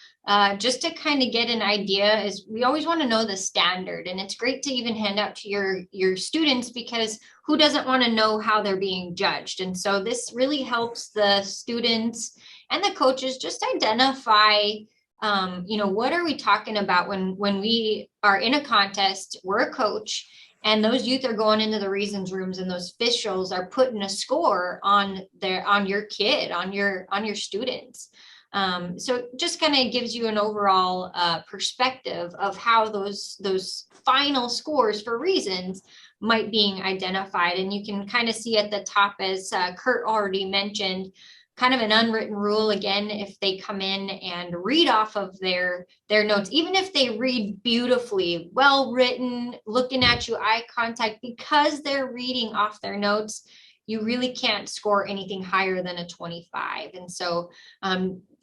Speaker 1: Just to kind of get an idea, is we always want to know the standard, and it's great to even hand out to your students, because who doesn't want to know how they're being judged? And so this really helps the students and the coaches just identify, what are we talking about when we are in a contest, we're a coach, and those youth are going into the reasons rooms, and those officials are putting a score on your kid, on your students. So just kind of gives you an overall perspective of how those final scores for reasons might being identified. And you can kind of see at the top, as Kurt already mentioned, kind of an unwritten rule. Again, if they come in and read off of their notes, even if they read beautifully, well written, looking at you, eye contact, because they're reading off their notes, you really can't score anything higher than a 25. And so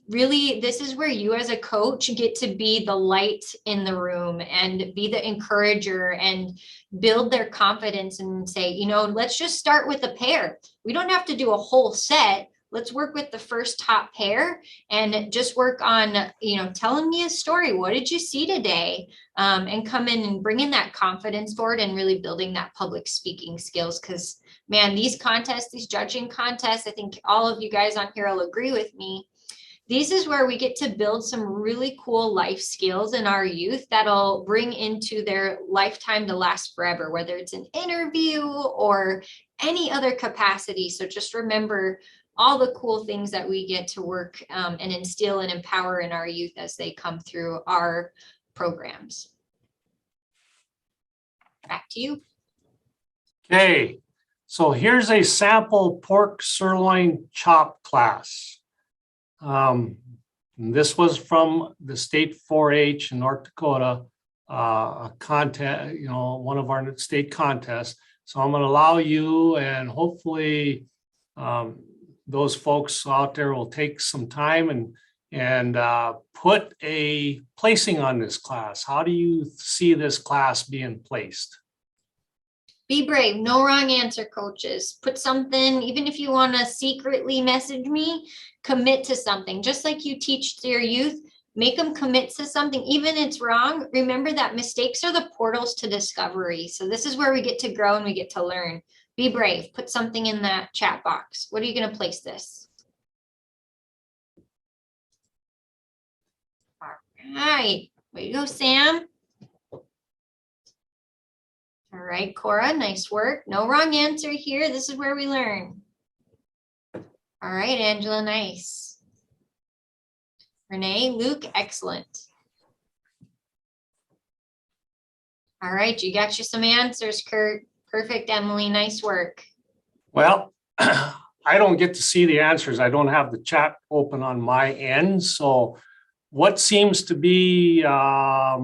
Speaker 1: really, this is where you as a coach get to be the light in the room and be the encourager and build their confidence and say, let's just start with a pair. We don't have to do a whole set. let's work with the first top pair and just work on, telling me a story. What did you see today? And come in and bring in that confidence forward and really building that public speaking skills. Because, man, these contests, these judging contests, I think all of you guys on here will agree with me. This is where we get to build some really cool life skills in our youth that'll bring into their lifetime to last forever, whether it's an interview or any other capacity. So just remember all the cool things that we get to work and instill and empower in our youth as they come through our programs. Back to you.
Speaker 2: Okay, so here's a sample pork sirloin chop class. This was from the state 4-H in North Dakota, a contest, one of our state contests. So I'm going to allow you, and hopefully those folks out there will take some time and put a placing on this class. How do you see this class being placed?
Speaker 1: Be brave. No wrong answer, coaches. Put something, even if you want to secretly message me, commit to something. Just like you teach to your youth, make them commit to something, even if it's wrong. Remember that mistakes are the portals to discovery. So this is where we get to grow and we get to learn. Be brave. Put something in that chat box. What are you going to place this? All right. Way to go, Sam. All right, Cora, nice work. No wrong answer here. This is where we learn. All right, Angela, nice. Renee, Luke, excellent. All right, you got you some answers, Kurt. Perfect, Emily, nice work.
Speaker 2: Well, I don't get to see the answers. I don't have the chat open on my end. So what seems to be a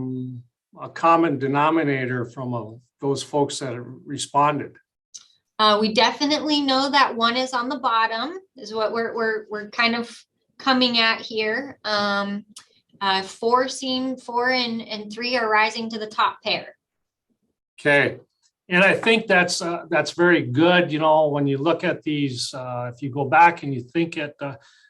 Speaker 2: common denominator from those folks that have responded?
Speaker 1: We definitely know that one is on the bottom, is what we're kind of coming at here. 4 and 3 are rising to the top pair.
Speaker 2: Okay, and I think that's very good. When you look at these, if you go back and you think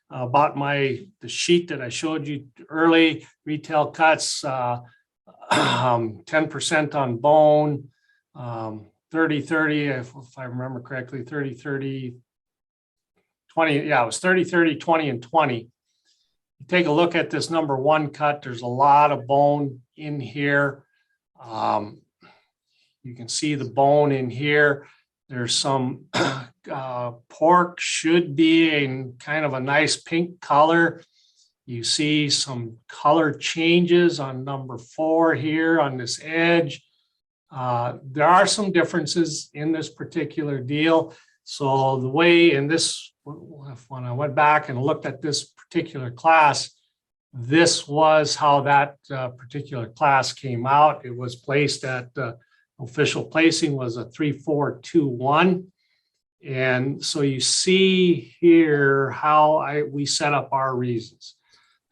Speaker 2: about the sheet that I showed you early, retail cuts, 10% on bone, 30-30, if I remember correctly, 30-30, 20. Yeah, it was 30-30, 20, and 20. You take a look at this number 1 cut. There's a lot of bone in here. You can see the bone in here. There's some pork, should be in kind of a nice pink color. You see some color changes on number 4 here on this edge. There are some differences in this particular deal. So the way in this, when I went back and looked at this particular class, this was how that particular class came out. It was placed at official placing was a 3-4-2-1. And so you see here how we set up our reasons.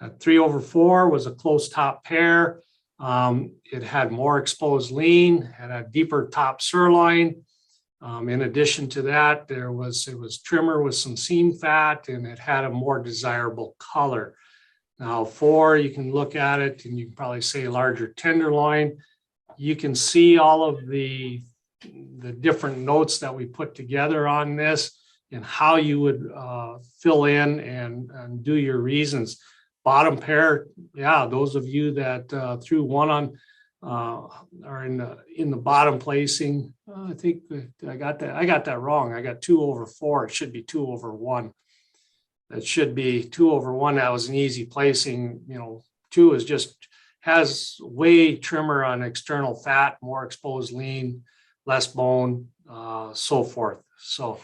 Speaker 2: 3/4 was a close top pair. It had more exposed lean, had a deeper top sirloin. In addition to that, it was trimmer with some seam fat, and it had a more desirable color. Now 4, you can look at it and you can probably say larger tenderloin. You can see all of the different notes that we put together on this and how you would fill in and do your reasons. Bottom pair, yeah, those of you that threw 1 on are in the bottom placing. I think I got that wrong. I got 2/4. It should be 2/1. That should be 2/1. That was an easy placing. 2 is just has way trimmer on external fat, more exposed lean, less bone, so forth. So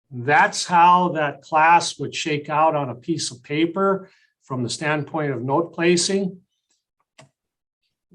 Speaker 2: that's how that class would shake out on a piece of paper from the standpoint of note placing.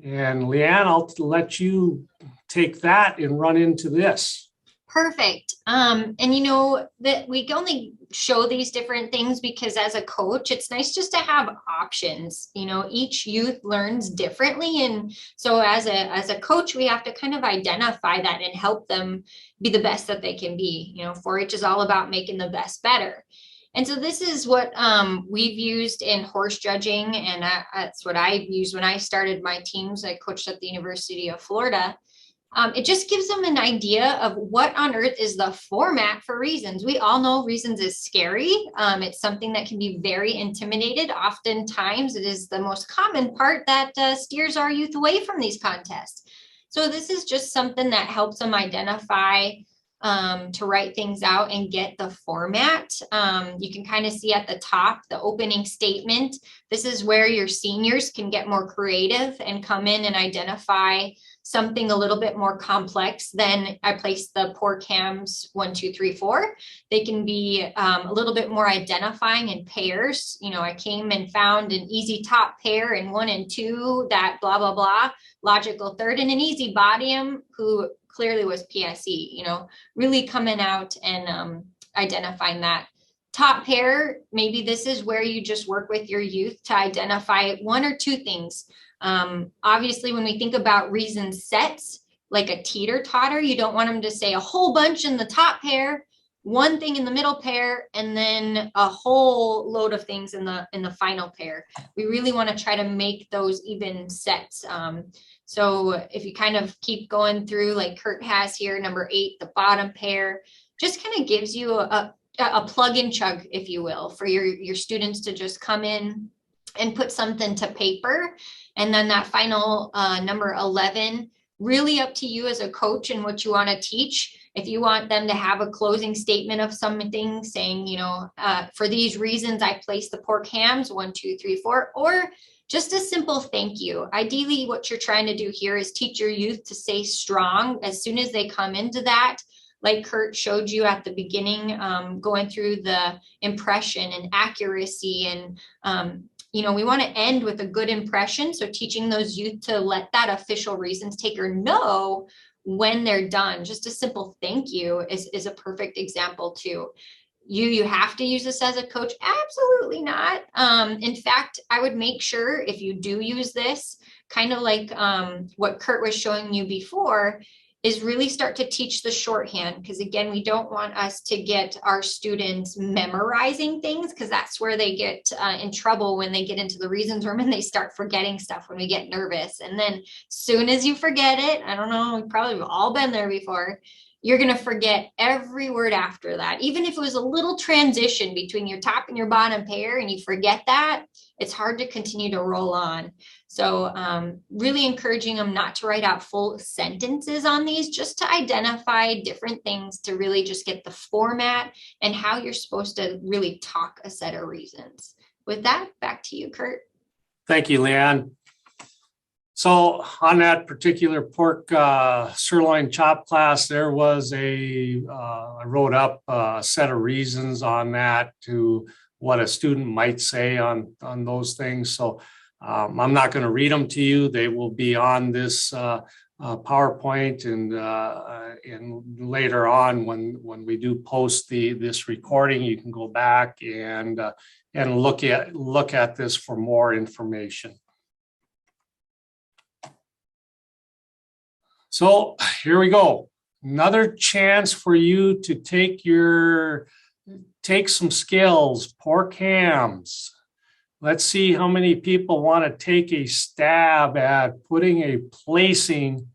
Speaker 2: And Leanne, I'll let you take that and run into this.
Speaker 1: Perfect. And that we can only show these different things because as a coach, it's nice just to have options. Each youth learns differently. And so as a coach, we have to kind of identify that and help them be the best that they can be. 4-H is all about making the best better. And so this is what we've used in horse judging, and that's what I used when I started my teams. I coached at the University of Florida. It just gives them an idea of what on earth is the format for reasons. We all know reasons is scary. It's something that can be very intimidated. Oftentimes, it is the most common part that steers our youth away from these contests. So this is just something that helps them identify to write things out and get the format. You can kind of see at the top, the opening statement. This is where your seniors can get more creative and come in and identify something a little bit more complex. Then I place the pork hams 1, 2, 3, 4. They can be a little bit more identifying in pairs. You know, I came and found an easy top pair in 1 and 2, that blah, blah, blah, logical third, and an easy bottom who clearly was PSE, you know, really coming out and identifying that. Top pair, maybe this is where you just work with your youth to identify 1 or 2 things. Obviously, when we think about reason sets, like a teeter-totter, you don't want them to say a whole bunch in the top pair, 1 thing in the middle pair, and then a whole load of things in the final pair. We really want to try to make those even sets. So if you kind of keep going through, like Kurt has here, number 8, the bottom pair, just kind of gives you a plug and chug, if you will, for your students to just come in and put something to paper. And then that final number 11, really up to you as a coach and what you want to teach. If you want them to have a closing statement of something saying, you know, for these reasons, I place the pork hams 1, 2, 3, 4, or just a simple thank you. Ideally, what you're trying to do here is teach your youth to stay strong as soon as they come into that. Like Kurt showed you at the beginning, going through the impression and accuracy, and you know, we want to end with a good impression. So teaching those youth to let that official reasons taker know when they're done. Just a simple thank you is a perfect example too. You have to use this as a coach? Absolutely not. In fact, I would make sure if you do use this, kind of like what Kurt was showing you before, is really start to teach the shorthand. Because again, we don't want us to get our students memorizing things, because that's where they get in trouble when they get into the reasons room and they start forgetting stuff when we get nervous. And then soon as you forget it, I don't know, we've probably all been there before, you're going to forget every word after that. Even if it was a little transition between your top and your bottom pair and you forget that, it's hard to continue to roll on. So really encouraging them not to write out full sentences on these, just to identify different things to really just get the format and how you're supposed to really talk a set of reasons. With that, back to you, Kurt.
Speaker 2: Thank you, Leanne. So on that particular pork sirloin chop class, there was I wrote up a set of reasons on that to what a student might say on those things. So I'm not going to read them to you. They will be on this PowerPoint, and later on when we do post this recording, you can go back and look at this for more information. So here we go. Another chance for you to take some skills, pork hams. Let's see how many people want to take a stab at putting a placing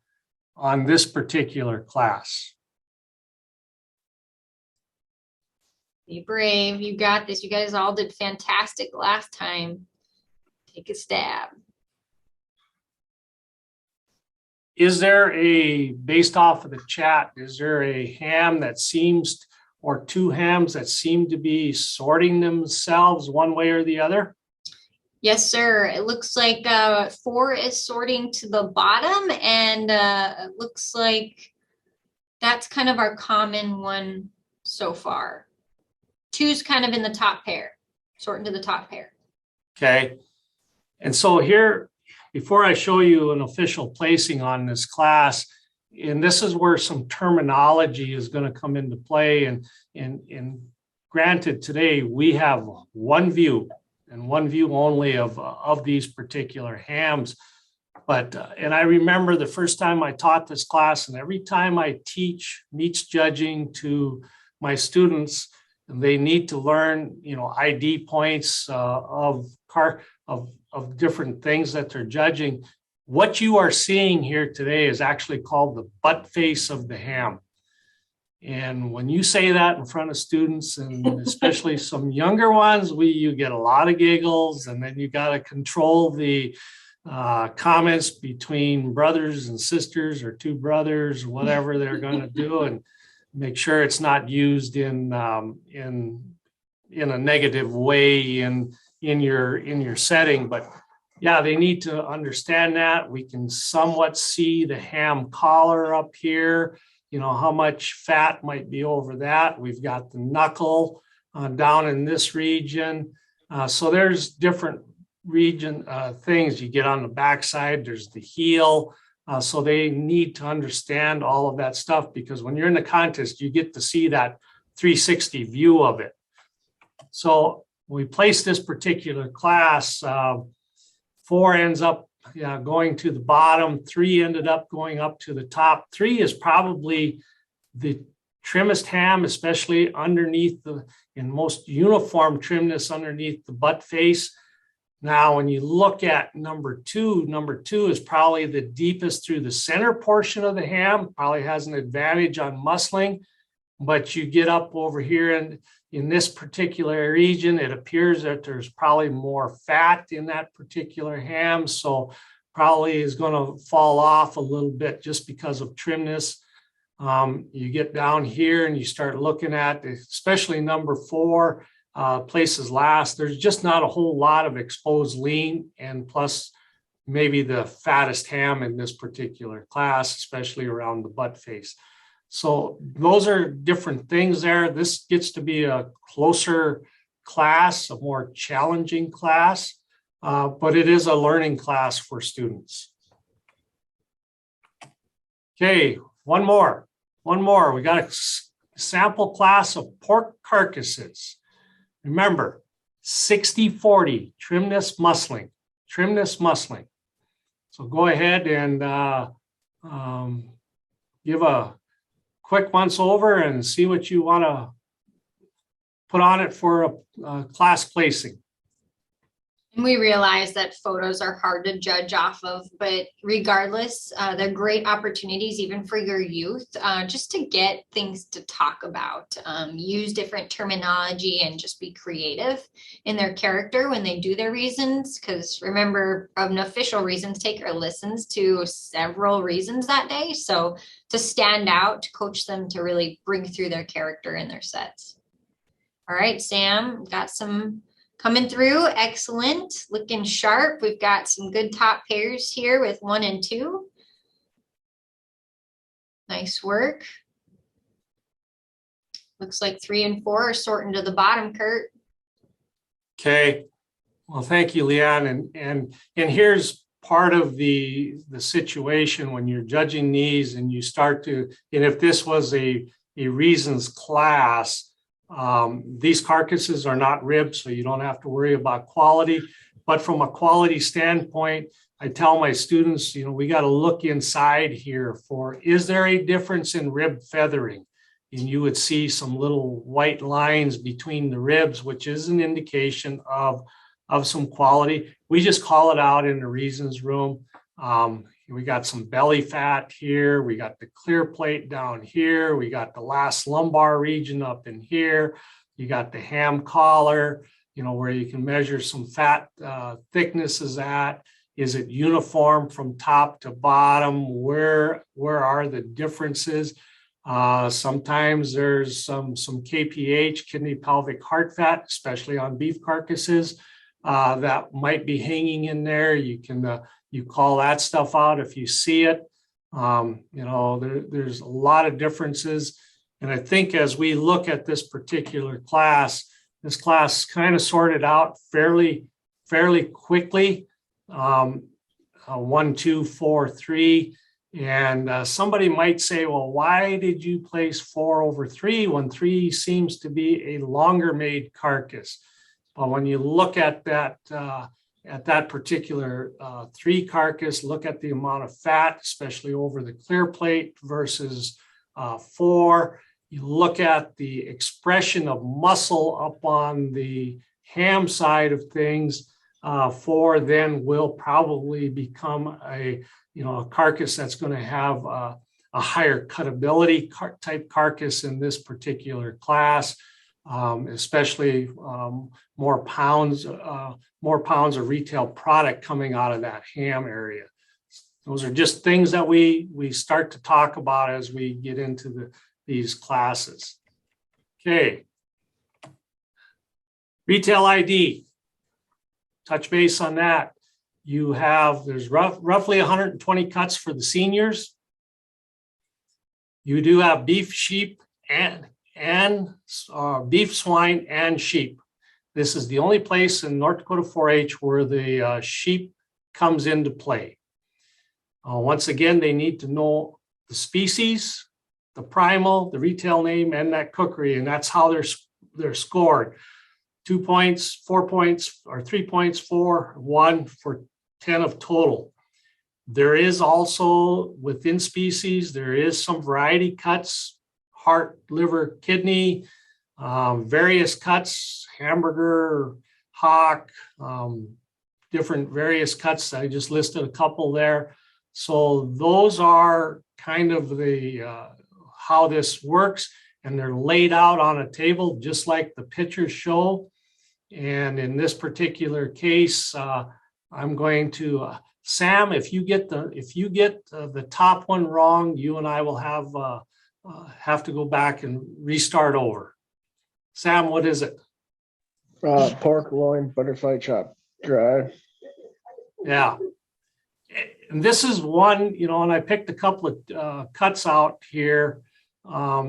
Speaker 2: on this particular class.
Speaker 1: Be brave. You got this. You guys all did fantastic last time. Take a stab.
Speaker 2: Is there based off of the chat, is there a ham that seems, or 2 hams that seem to be sorting themselves one way or the other?
Speaker 1: Yes, sir. It looks like 4 is sorting to the bottom, and it looks like that's kind of our common one so far. 2's kind of in the top pair, sorting to the top pair.
Speaker 2: Okay. And so here, before I show you an official placing on this class, and this is where some terminology is going to come into play. And granted, today we have one view and one view only of these particular hams. But, and I remember the first time I taught this class, and every time I teach meats judging to my students, They need to learn, ID points of different things that they're judging. What you are seeing here today is actually called the butt face of the ham. And when you say that in front of students, and especially some younger ones, you get a lot of giggles, and then you got to control the comments between brothers and sisters or two brothers, whatever they're going to do, and make sure it's not used in a negative way in your setting. But yeah, they need to understand that. We can somewhat see the ham collar up here, how much fat might be over that. We've got the knuckle down in this region. So there's different region things you get on the backside. There's the heel. So they need to understand all of that stuff, because when you're in the contest, you get to see that 360 view of it. So we placed this particular class, 4 ends up going to the bottom, 3 ended up going up to the top. 3 is probably the trimmest ham, especially underneath in most uniform trimness underneath the butt face. Now, when you look at number two is probably the deepest through the center portion of the ham, probably has an advantage on muscling, but you get up over here and in this particular region, it appears that there's probably more fat in that particular ham. So probably is going to fall off a little bit just because of trimness. You get down here and you start looking at, especially number 4, places last, there's just not a whole lot of exposed lean, and plus maybe the fattest ham in this particular class, especially around the butt face. So those are different things there. This gets to be a closer class, a more challenging class, but it is a learning class for students. Okay, one more. We got a sample class of pork carcasses. Remember, 60-40, trimness, muscling. So go ahead and give a quick once over and see what you want to put on it for a class placing.
Speaker 1: And we realize that photos are hard to judge off of, but regardless, they're great opportunities even for your youth, just to get things to talk about, use different terminology, and just be creative in their character when they do their reasons. Because remember, an official reasons taker listens to several reasons that day. So to stand out, to coach them to really bring through their character in their sets. All right, Sam, got some coming through. Excellent. Looking sharp. We've got some good top pairs here with 1 and 2. Nice work. Looks like 3 and 4 are sorting to the bottom, Kurt.
Speaker 2: Okay. Well, thank you, Leanne. And here's part of the situation when you're judging these and you start to, and if this was a reasons class, these carcasses are not ribbed, so you don't have to worry about quality. But from a quality standpoint, I tell my students, we got to look inside here for, is there a difference in rib feathering? And you would see some little white lines between the ribs, which is an indication of some quality. We just call it out in the reasons room. We got some belly fat here. We got the clear plate down here. We got the last lumbar region up in here. You got the ham collar, where you can measure some fat thicknesses at. Is it uniform from top to bottom? Where are the differences? Sometimes there's some KPH, kidney pelvic heart fat, especially on beef carcasses, that might be hanging in there. You can you call that stuff out if you see it. There's a lot of differences. And I think as we look at this particular class, this class kind of sorted out fairly quickly. 1, 2, 4, 3. And somebody might say, well, why did you place 4 over 3 when 3 seems to be a longer made carcass? But when you look at that particular 3 carcass, look at the amount of fat, especially over the clear plate versus 4, You look at the expression of muscle up on the ham side of things, 4 then will probably become a carcass that's going to have a higher cutability type carcass in this particular class, especially more pounds of retail product coming out of that ham area. Those are just things that we start to talk about as we get into these classes. Okay. Retail ID. Touch base on that. There's roughly 120 cuts for the seniors. You do have beef, sheep, and beef, swine, and sheep. This is the only place in North Dakota 4-H where the sheep comes into play. Once again, they need to know the species, the primal, the retail name, and that cookery, and that's how they're scored. 2 points, 4 points, or 3 points, 4, 1 for 10 of total. There is also within species, there is some variety cuts, heart, liver, kidney, various cuts, hamburger, hock, different various cuts. I just listed a couple there. So those are kind of the how this works, and they're laid out on a table just like the pictures show. And in this particular case, I'm going to Sam, if you get the top one wrong, you and I will have to go back and restart over. Sam, what is it?
Speaker 4: Pork loin, butterfly chop, dry.
Speaker 2: Yeah. And this is one, and I picked a couple of cuts out here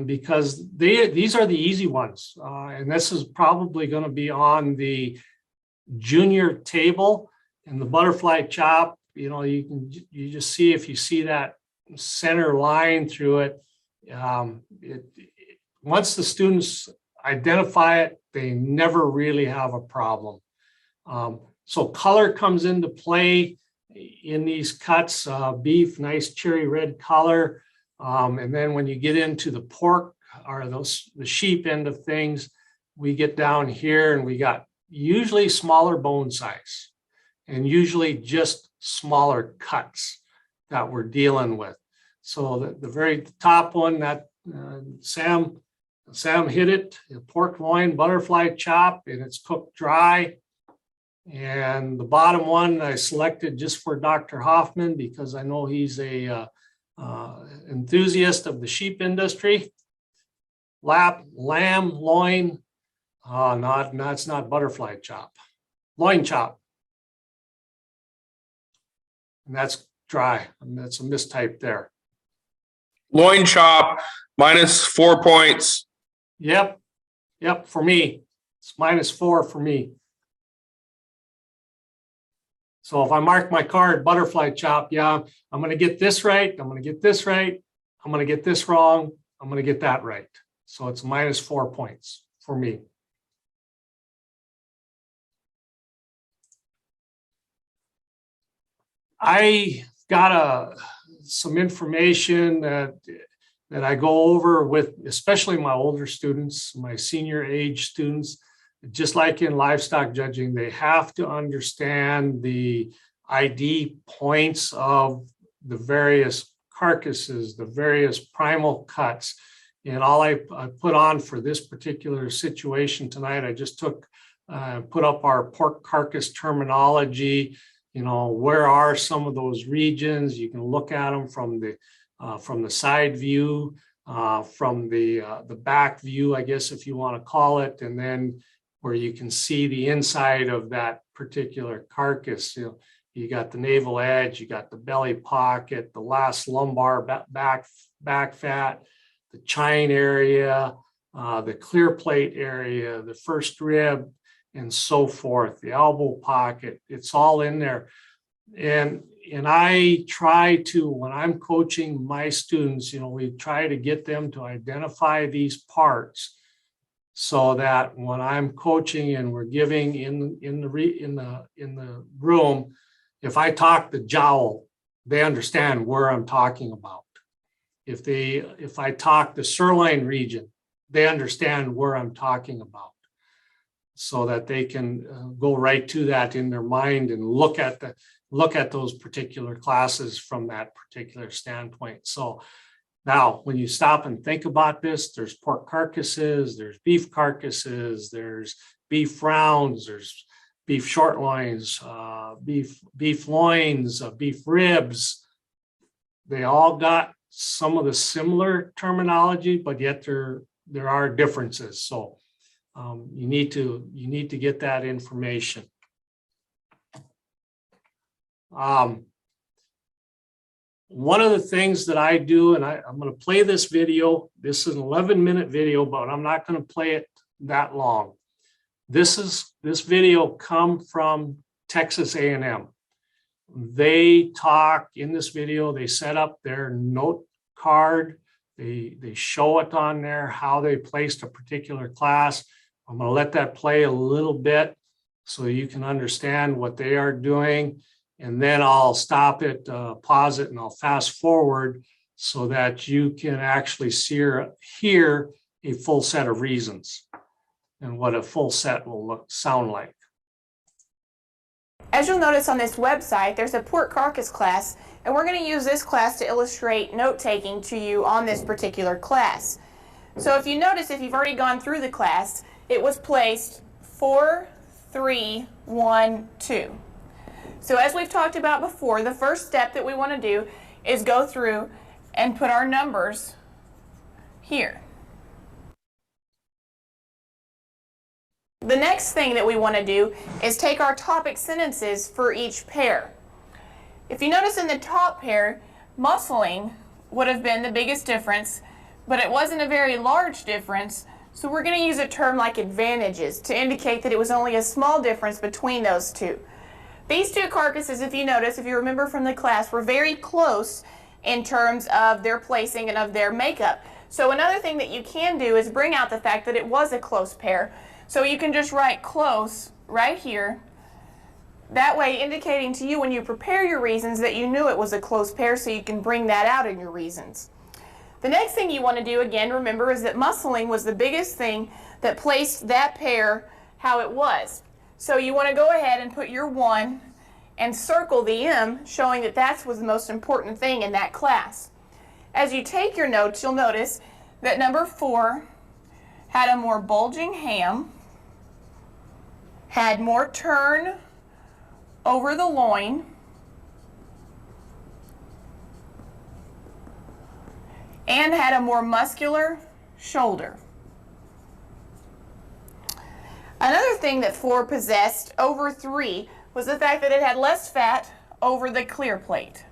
Speaker 2: because these are the easy ones. And this is probably going to be on the junior table. And the butterfly chop, you just see, if you see that center line through it, once the students identify it, they never really have a problem. So color comes into play in these cuts. Beef, nice cherry red color. And then when you get into the pork or the sheep end of things, we get down here and we got usually smaller bone size and usually just smaller cuts that we're dealing with. So the very top one that Sam hit it, pork loin, butterfly chop, and it's cooked dry. And the bottom one I selected just for Dr. Hoffman because I know he's a enthusiast of the sheep industry. Lamb loin, it's not butterfly chop, loin chop. And that's dry. And that's a mistype there.
Speaker 3: Loin chop, -4 points.
Speaker 2: Yep. For me, it's -4 for me. So if I mark my card butterfly chop, yeah, I'm going to get this right. I'm going to get this right. I'm going to get this wrong. I'm going to get that right. So it's -4 points for me. I got some information that I go over with, especially my older students, my senior age students. Just like in livestock judging, they have to understand the ID points of the various carcasses, the various primal cuts. And all I put on for this particular situation tonight, I just put up our pork carcass terminology. Where are some of those regions? You can look at them from the side view, from the back view, I guess, if you want to call it, and then where you can see the inside of that particular carcass. You got the navel edge, you got the belly pocket, the last lumbar back fat, the chine area, the clear plate area, the first rib, and so forth, the elbow pocket. It's all in there. And I try to, when I'm coaching my students, we try to get them to identify these parts so that when I'm coaching and we're giving in the room, if I talk the jowl, they understand where I'm talking about. If I talk the sirloin region, they understand where I'm talking about, so that they can go right to that in their mind and look at those particular classes from that particular standpoint. So now, when you stop and think about this, there's pork carcasses, there's beef carcasses, there's beef rounds, there's beef short loins, beef loins, beef ribs. They all got some of the similar terminology, but yet there are differences. So you need to get that information. One of the things that I do, and I'm going to play this video. This is an 11-minute video, but I'm not going to play it that long. This video come from Texas A&M. They talk in this video. They set up their note card. They show it on there how they placed a particular class. I'm going to let that play a little bit so you can understand what they are doing. And then I'll stop it, pause it, and I'll fast forward so that you can actually hear a full set of reasons and what a full set will sound like.
Speaker 5: As you'll notice on this website, there's a pork carcass class, and we're going to use this class to illustrate note-taking to you on this particular class. So if you notice, if you've already gone through the class, it was placed 4, 3, 1, 2. So as we've talked about before, the first step that we want to do is go through and put our numbers here. The next thing that we want to do is take our topic sentences for each pair. If you notice in the top pair, muscling would have been the biggest difference, but it wasn't a very large difference, so we're going to use a term like advantages to indicate that it was only a small difference between those two. These two carcasses, if you notice, if you remember from the class, were very close in terms of their placing and of their makeup. So another thing that you can do is bring out the fact that it was a close pair. So you can just write close right here. That way indicating to you when you prepare your reasons that you knew it was a close pair, so you can bring that out in your reasons. The next thing you want to do, again, remember, is that muscling was the biggest thing that placed that pair how it was. So you want to go ahead and put your 1 and circle the M, showing that that was the most important thing in that class. As you take your notes, you'll notice that number 4 had a more bulging ham, had more turn over the loin, and had a more muscular shoulder. Another thing that 4 possessed over 3 was the fact that it had less fat over the clear plate.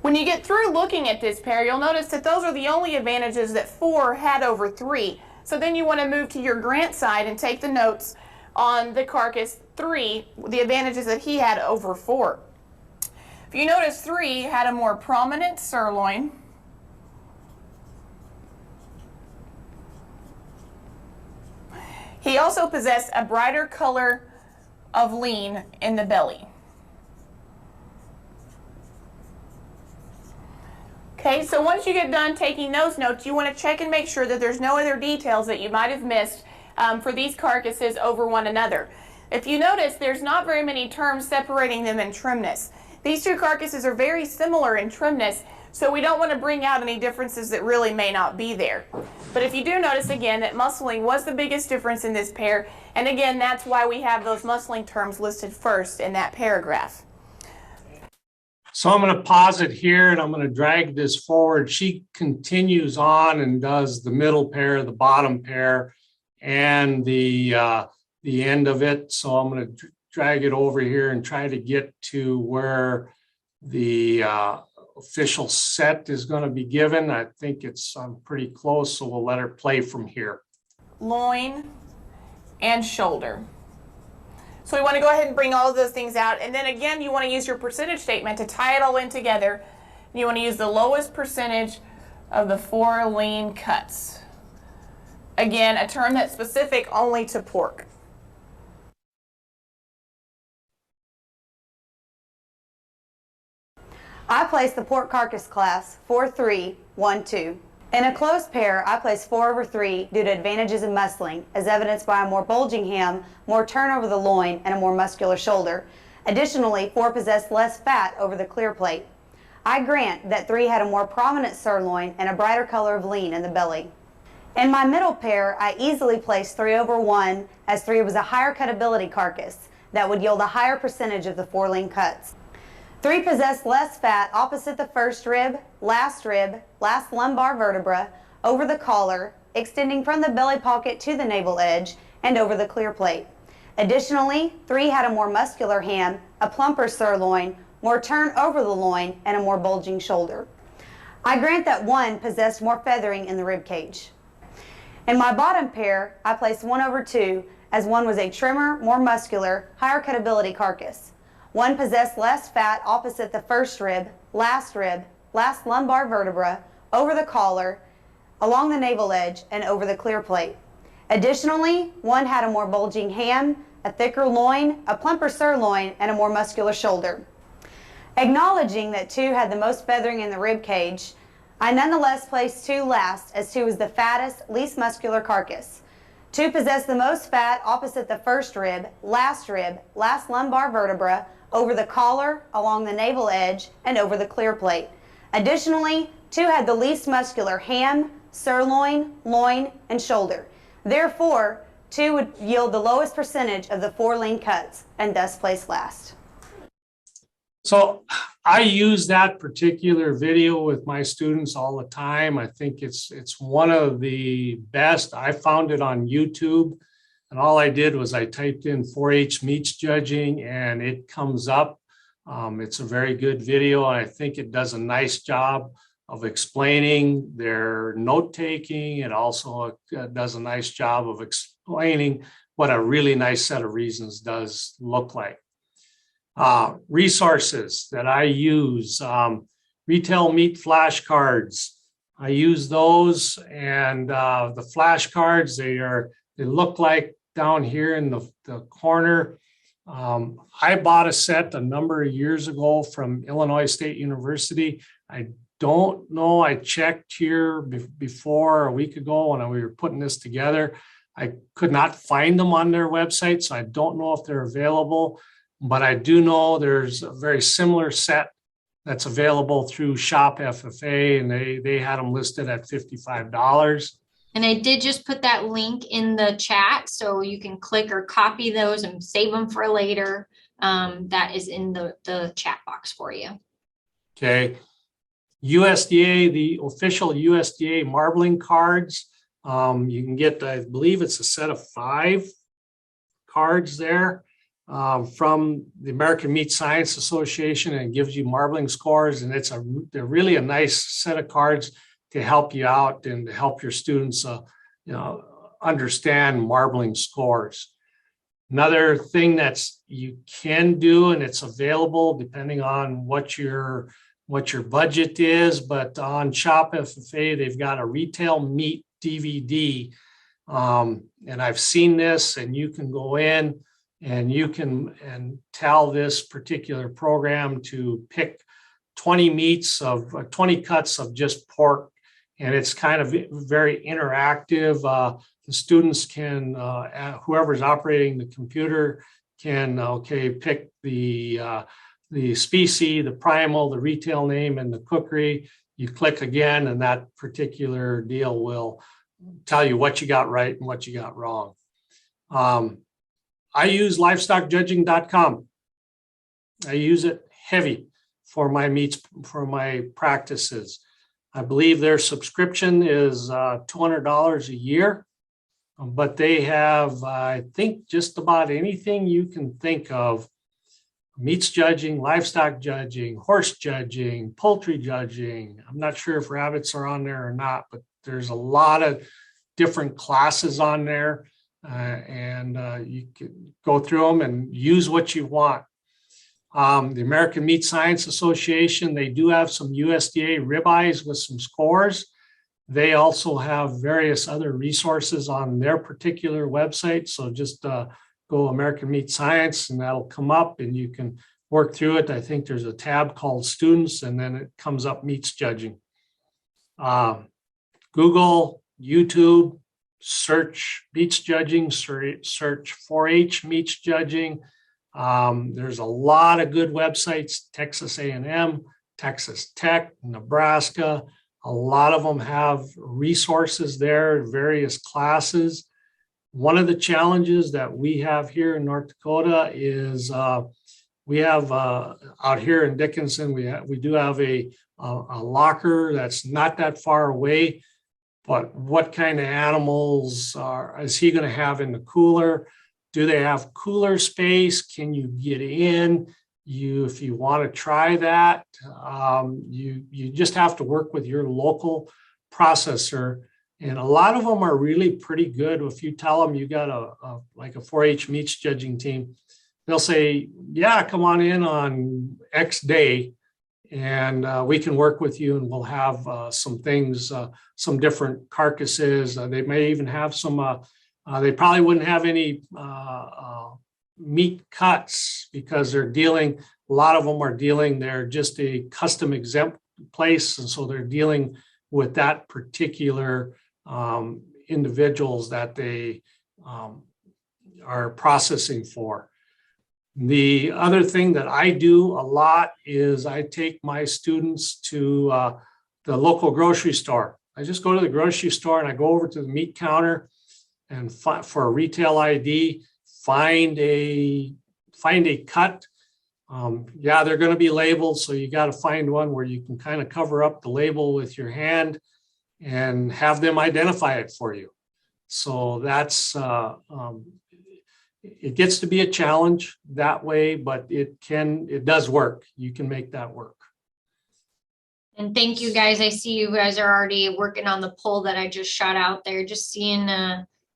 Speaker 5: When you get through looking at this pair, you'll notice that those are the only advantages that 4 had over 3. So then you want to move to your Grant side and take the notes on the carcass 3, the advantages that he had over 4. If you notice, 3 had a more prominent sirloin, he also possessed a brighter color of lean in the belly. Okay, so once you get done taking those notes, you want to check and make sure that there's no other details that you might have missed for these carcasses over one another. If you notice, there's not very many terms separating them in trimness. These two carcasses are very similar in trimness, so we don't want to bring out any differences that really may not be there. But if you do notice again that muscling was the biggest difference in this pair, and again, that's why we have those muscling terms listed first in that paragraph.
Speaker 2: So I'm going to pause it here and I'm going to drag this forward. She continues on and does the middle pair, the bottom pair, and the end of it. So I'm going to drag it over here and try to get to where the official set is going to be given. I think I'm pretty close, so we'll let her play from here.
Speaker 5: Loin and shoulder. So we want to go ahead and bring all of those things out, and then again you want to use your percentage statement to tie it all in together. You want to use the lowest percentage of the 4 lean cuts. Again, a term that's specific only to pork.
Speaker 6: I place the pork carcass class 4-3-1-2. In a closed pair, I place 4/3 due to advantages in muscling, as evidenced by a more bulging ham, more turn over the loin, and a more muscular shoulder. Additionally, 4 possessed less fat over the clear plate. I grant that 3 had a more prominent sirloin and a brighter color of lean in the belly. In my middle pair, I easily placed 3/1, as 3 was a higher cutability carcass that would yield a higher percentage of the 4 lean cuts. 3 possessed less fat opposite the first rib, last lumbar vertebra, over the collar, extending from the belly pocket to the navel edge, and over the clear plate. Additionally, 3 had a more muscular ham, a plumper sirloin, more turn over the loin, and a more bulging shoulder. I grant that 1 possessed more feathering in the rib cage. In my bottom pair, I placed 1/2, as 1 was a trimmer, more muscular, higher cutability carcass. 1 possessed less fat opposite the first rib, last lumbar vertebra, over the collar, along the navel edge, and over the clear plate. Additionally, 1 had a more bulging ham, a thicker loin, a plumper sirloin, and a more muscular shoulder. Acknowledging that 2 had the most feathering in the rib cage, I nonetheless placed 2 last, as 2 was the fattest, least muscular carcass. 2 possessed the most fat opposite the first rib, last lumbar vertebra, over the collar, along the navel edge, and over the clear plate. Additionally, 2 had the least muscular ham, sirloin, loin, and shoulder. Therefore, 2 would yield the lowest percentage of the 4 lean cuts, and thus placed last.
Speaker 2: So I use that particular video with my students all the time. I think it's one of the best. I found it on YouTube, and all I did was I typed in 4-H meats judging, and it comes up. It's a very good video, and I think it does a nice job of explaining their note-taking. It also does a nice job of explaining what a really nice set of reasons does look like. Resources that I use, retail meat flashcards. I use those, and the flashcards, they look like down here in the corner. I bought a set a number of years ago from Illinois State University. I don't know, I checked here before a week ago when we were putting this together. I could not find them on their website, so I don't know if they're available. But I do know there's a very similar set that's available through Shop FFA, and they had them listed at $55.
Speaker 1: And I did just put that link in the chat, so you can click or copy those and save them for later. That is in the chat box for you.
Speaker 2: Okay. USDA, the official USDA marbling cards. You can get, I believe it's a set of 5 cards there. From the American Meat Science Association, and it gives you marbling scores, and they're really a nice set of cards to help you out and to help your students understand marbling scores. Another thing that's you can do, and it's available depending on what your budget is, but on Shop FFA they've got a retail meat DVD, and I've seen this, and you can go in and you can tell this particular program to pick 20 cuts of just pork, and it's kind of very interactive. The students can, whoever's operating the computer can, pick the species, the primal, the retail name, and the cookery. You click again, and that particular deal will tell you what you got right and what you got wrong. I use livestockjudging.com. I use it heavy for my meats, for my practices. I believe their subscription is $200 a year, but they have, I think, just about anything you can think of: meats judging, livestock judging, horse judging, poultry judging. I'm not sure if rabbits are on there or not, but there's a lot of different classes on there. And you can go through them and use what you want. The American Meat Science Association, they do have some USDA ribeyes with some scores. They also have various other resources on their particular website. So just go American Meat Science, and that'll come up, and you can work through it. I think there's a tab called students, and then it comes up meats judging. Google, YouTube, search meats judging, search 4-H meats judging. There's a lot of good websites, Texas A&M, Texas Tech, Nebraska. A lot of them have resources there, various classes. One of the challenges that we have here in North Dakota is we have out here in Dickinson, we do have a locker that's not that far away, but what kind of animals is he going to have in the cooler? Do they have cooler space? Can you get in? If you want to try that, you just have to work with your local processor. And a lot of them are really pretty good. If you tell them you got like a 4-H meats judging team, they'll say, yeah, come on in on X day and we can work with you and we'll have some things, some different carcasses. They may even have some, they probably wouldn't have any meat cuts because a lot of them are dealing, they're just a custom exempt place. And so they're dealing with that particular individuals that they are processing for. The other thing that I do a lot is I take my students to the local grocery store. I just go to the grocery store and I go over to the meat counter and for a retail ID, find a cut. Yeah, they're going to be labeled, so you got to find one where you can kind of cover up the label with your hand and have them identify it for you. So that's it gets to be a challenge that way, but it does work. You can make that work.
Speaker 1: And thank you guys. I see you guys are already working on the poll that I just shot out there, just seeing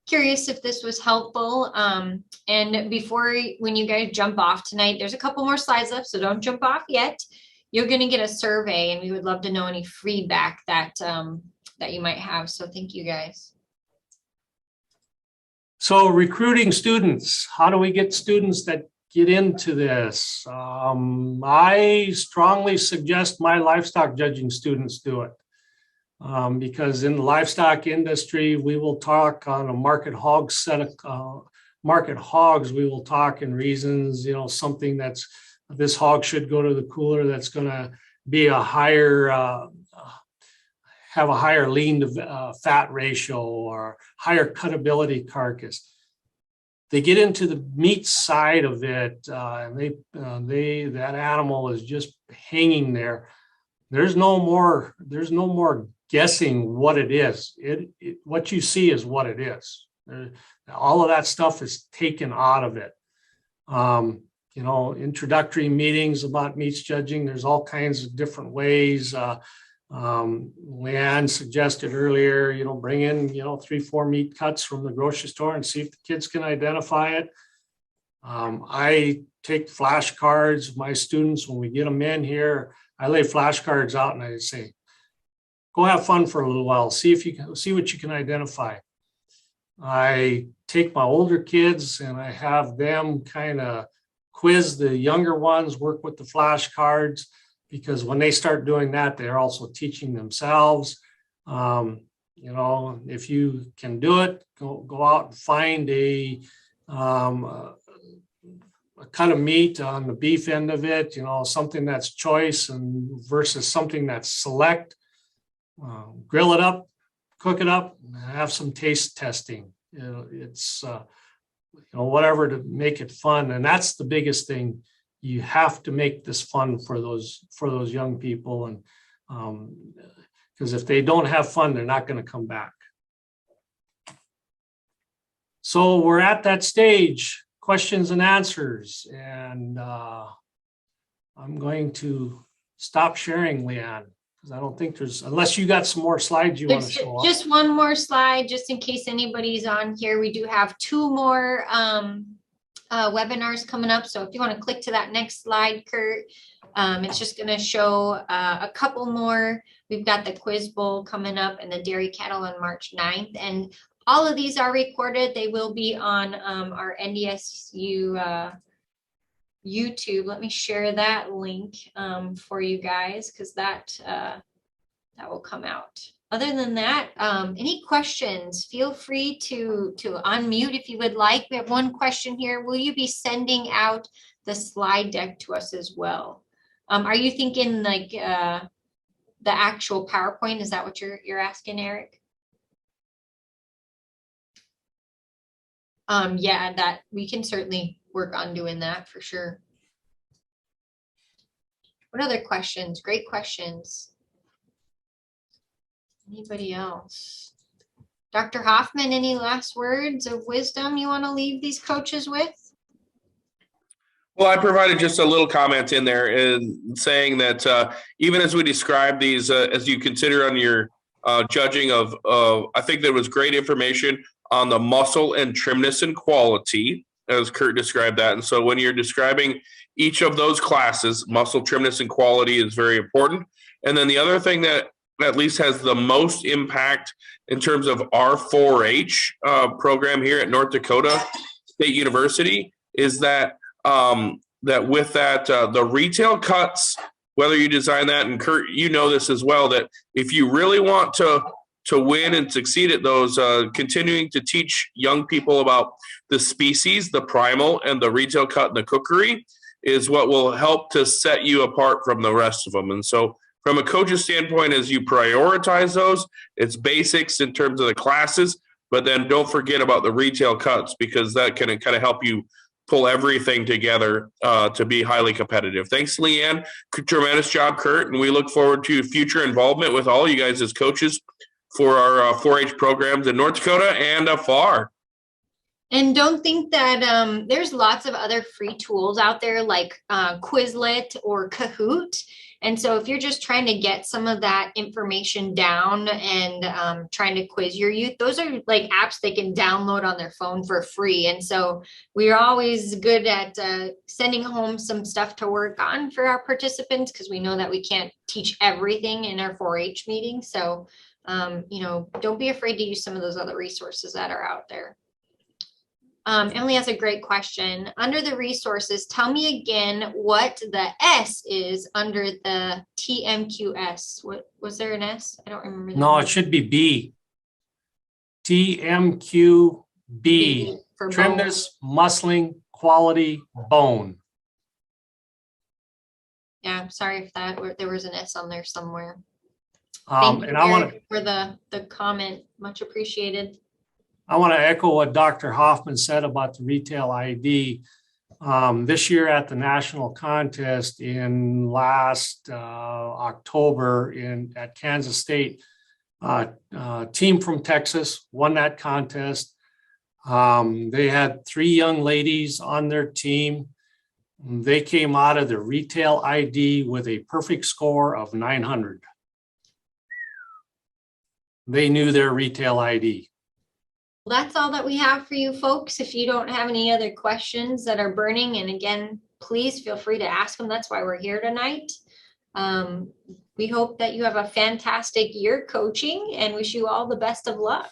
Speaker 1: curious if this was helpful. And when you guys jump off tonight, there's a couple more slides left, so don't jump off yet. You're going to get a survey and we would love to know any feedback that you might have. So thank you guys.
Speaker 2: So recruiting students, how do we get students that get into this? I strongly suggest my livestock judging students do it. Because in the livestock industry, we will talk on a market hog set of market hogs. We will talk in reasons, something that's this hog should go to the cooler. That's going to be a higher, have a higher lean to fat ratio or higher cutability carcass. They get into the meat side of it, and that animal is just hanging there. There's no more guessing what it is. What you see is what it is. All of that stuff is taken out of it. Introductory meetings about meats judging, there's all kinds of different ways. Leanne suggested earlier, bring in, 3-4 meat cuts from the grocery store and see if the kids can identify it. I take flashcards, my students, when we get them in here, I lay flashcards out and I say, go have fun for a little while. See what you can identify. I take my older kids and I have them kind of quiz the younger ones, work with the flashcards, because when they start doing that, they're also teaching themselves. If you can do it, go out and find a cut of meat on the beef end of it, something that's choice and versus something that's select. Grill it up, cook it up, have some taste testing. It's whatever to make it fun, and that's the biggest thing. You have to make this fun for those young people, and because if they don't have fun, they're not going to come back. So we're at that stage, questions and answers, and I'm going to stop sharing, Leanne. I don't think unless you got some more slides you want to show off. Just
Speaker 1: one more slide, just in case anybody's on here. We do have 2 more webinars coming up. So if you want to click to that next slide, Kurt, it's just going to show a couple more. We've got the Quiz Bowl coming up and the Dairy Cattle on March 9th. And all of these are recorded. They will be on our NDSU YouTube. Let me share that link for you guys, because that will come out. Other than that, any questions? Feel free to unmute if you would like. We have one question here. Will you be sending out the slide deck to us as well? Are you thinking like the actual PowerPoint? Is that what you're asking, Eric? Yeah, that we can certainly work on doing that for sure. What other questions? Great questions. Anybody else? Dr. Hoffman, any last words of wisdom you want to leave these coaches with?
Speaker 3: Well, I provided just a little comment in there in saying that even as we describe these, as you consider on your judging of, I think there was great information on the muscle and trimness and quality, as Kurt described that. And so when you're describing each of those classes, muscle, trimness, and quality is very important. And then the other thing that at least has the most impact in terms of our 4-H program here at North Dakota State University is that that with that, the retail cuts, whether you design that, and Kurt, you know this as well, that if you really want to win and succeed at those, continuing to teach young people about the species, the primal, and the retail cut and the cookery is what will help to set you apart from the rest of them. And so from a coach's standpoint, as you prioritize those, it's basics in terms of the classes, but then don't forget about the retail cuts, because that can kind of help you pull everything together to be highly competitive. Thanks, Leanne. Tremendous job, Kurt. And we look forward to future involvement with all you guys as coaches for our 4-H programs in North Dakota and afar.
Speaker 1: And don't think that there's lots of other free tools out there like Quizlet or Kahoot. And so if you're just trying to get some of that information down and trying to quiz your youth, those are like apps they can download on their phone for free. And so we're always good at sending home some stuff to work on for our participants, because we know that we can't teach everything in our 4-H meeting. So, don't be afraid to use some of those other resources that are out there. Emily has a great question. Under the resources, tell me again what the S is under the TMQS. What was there an S? I don't remember.
Speaker 2: No, it should be B. TMQB.
Speaker 1: For
Speaker 2: Trimness, muscling, quality, bone.
Speaker 1: Yeah, sorry if there was an S on there somewhere.
Speaker 2: And
Speaker 1: Thank you,
Speaker 2: I want
Speaker 1: Eric, for the comment. Much appreciated.
Speaker 2: I want to echo what Dr. Hoffman said about the retail ID. This year at the national contest in last October at Kansas State, team from Texas won that contest. They had 3 young ladies on their team. They came out of the retail ID with a perfect score of 900. They knew their retail ID.
Speaker 1: Well, that's all that we have for you folks. If you don't have any other questions that are burning, and again, please feel free to ask them. That's why we're here tonight. We hope that you have a fantastic year coaching and wish you all the best of luck.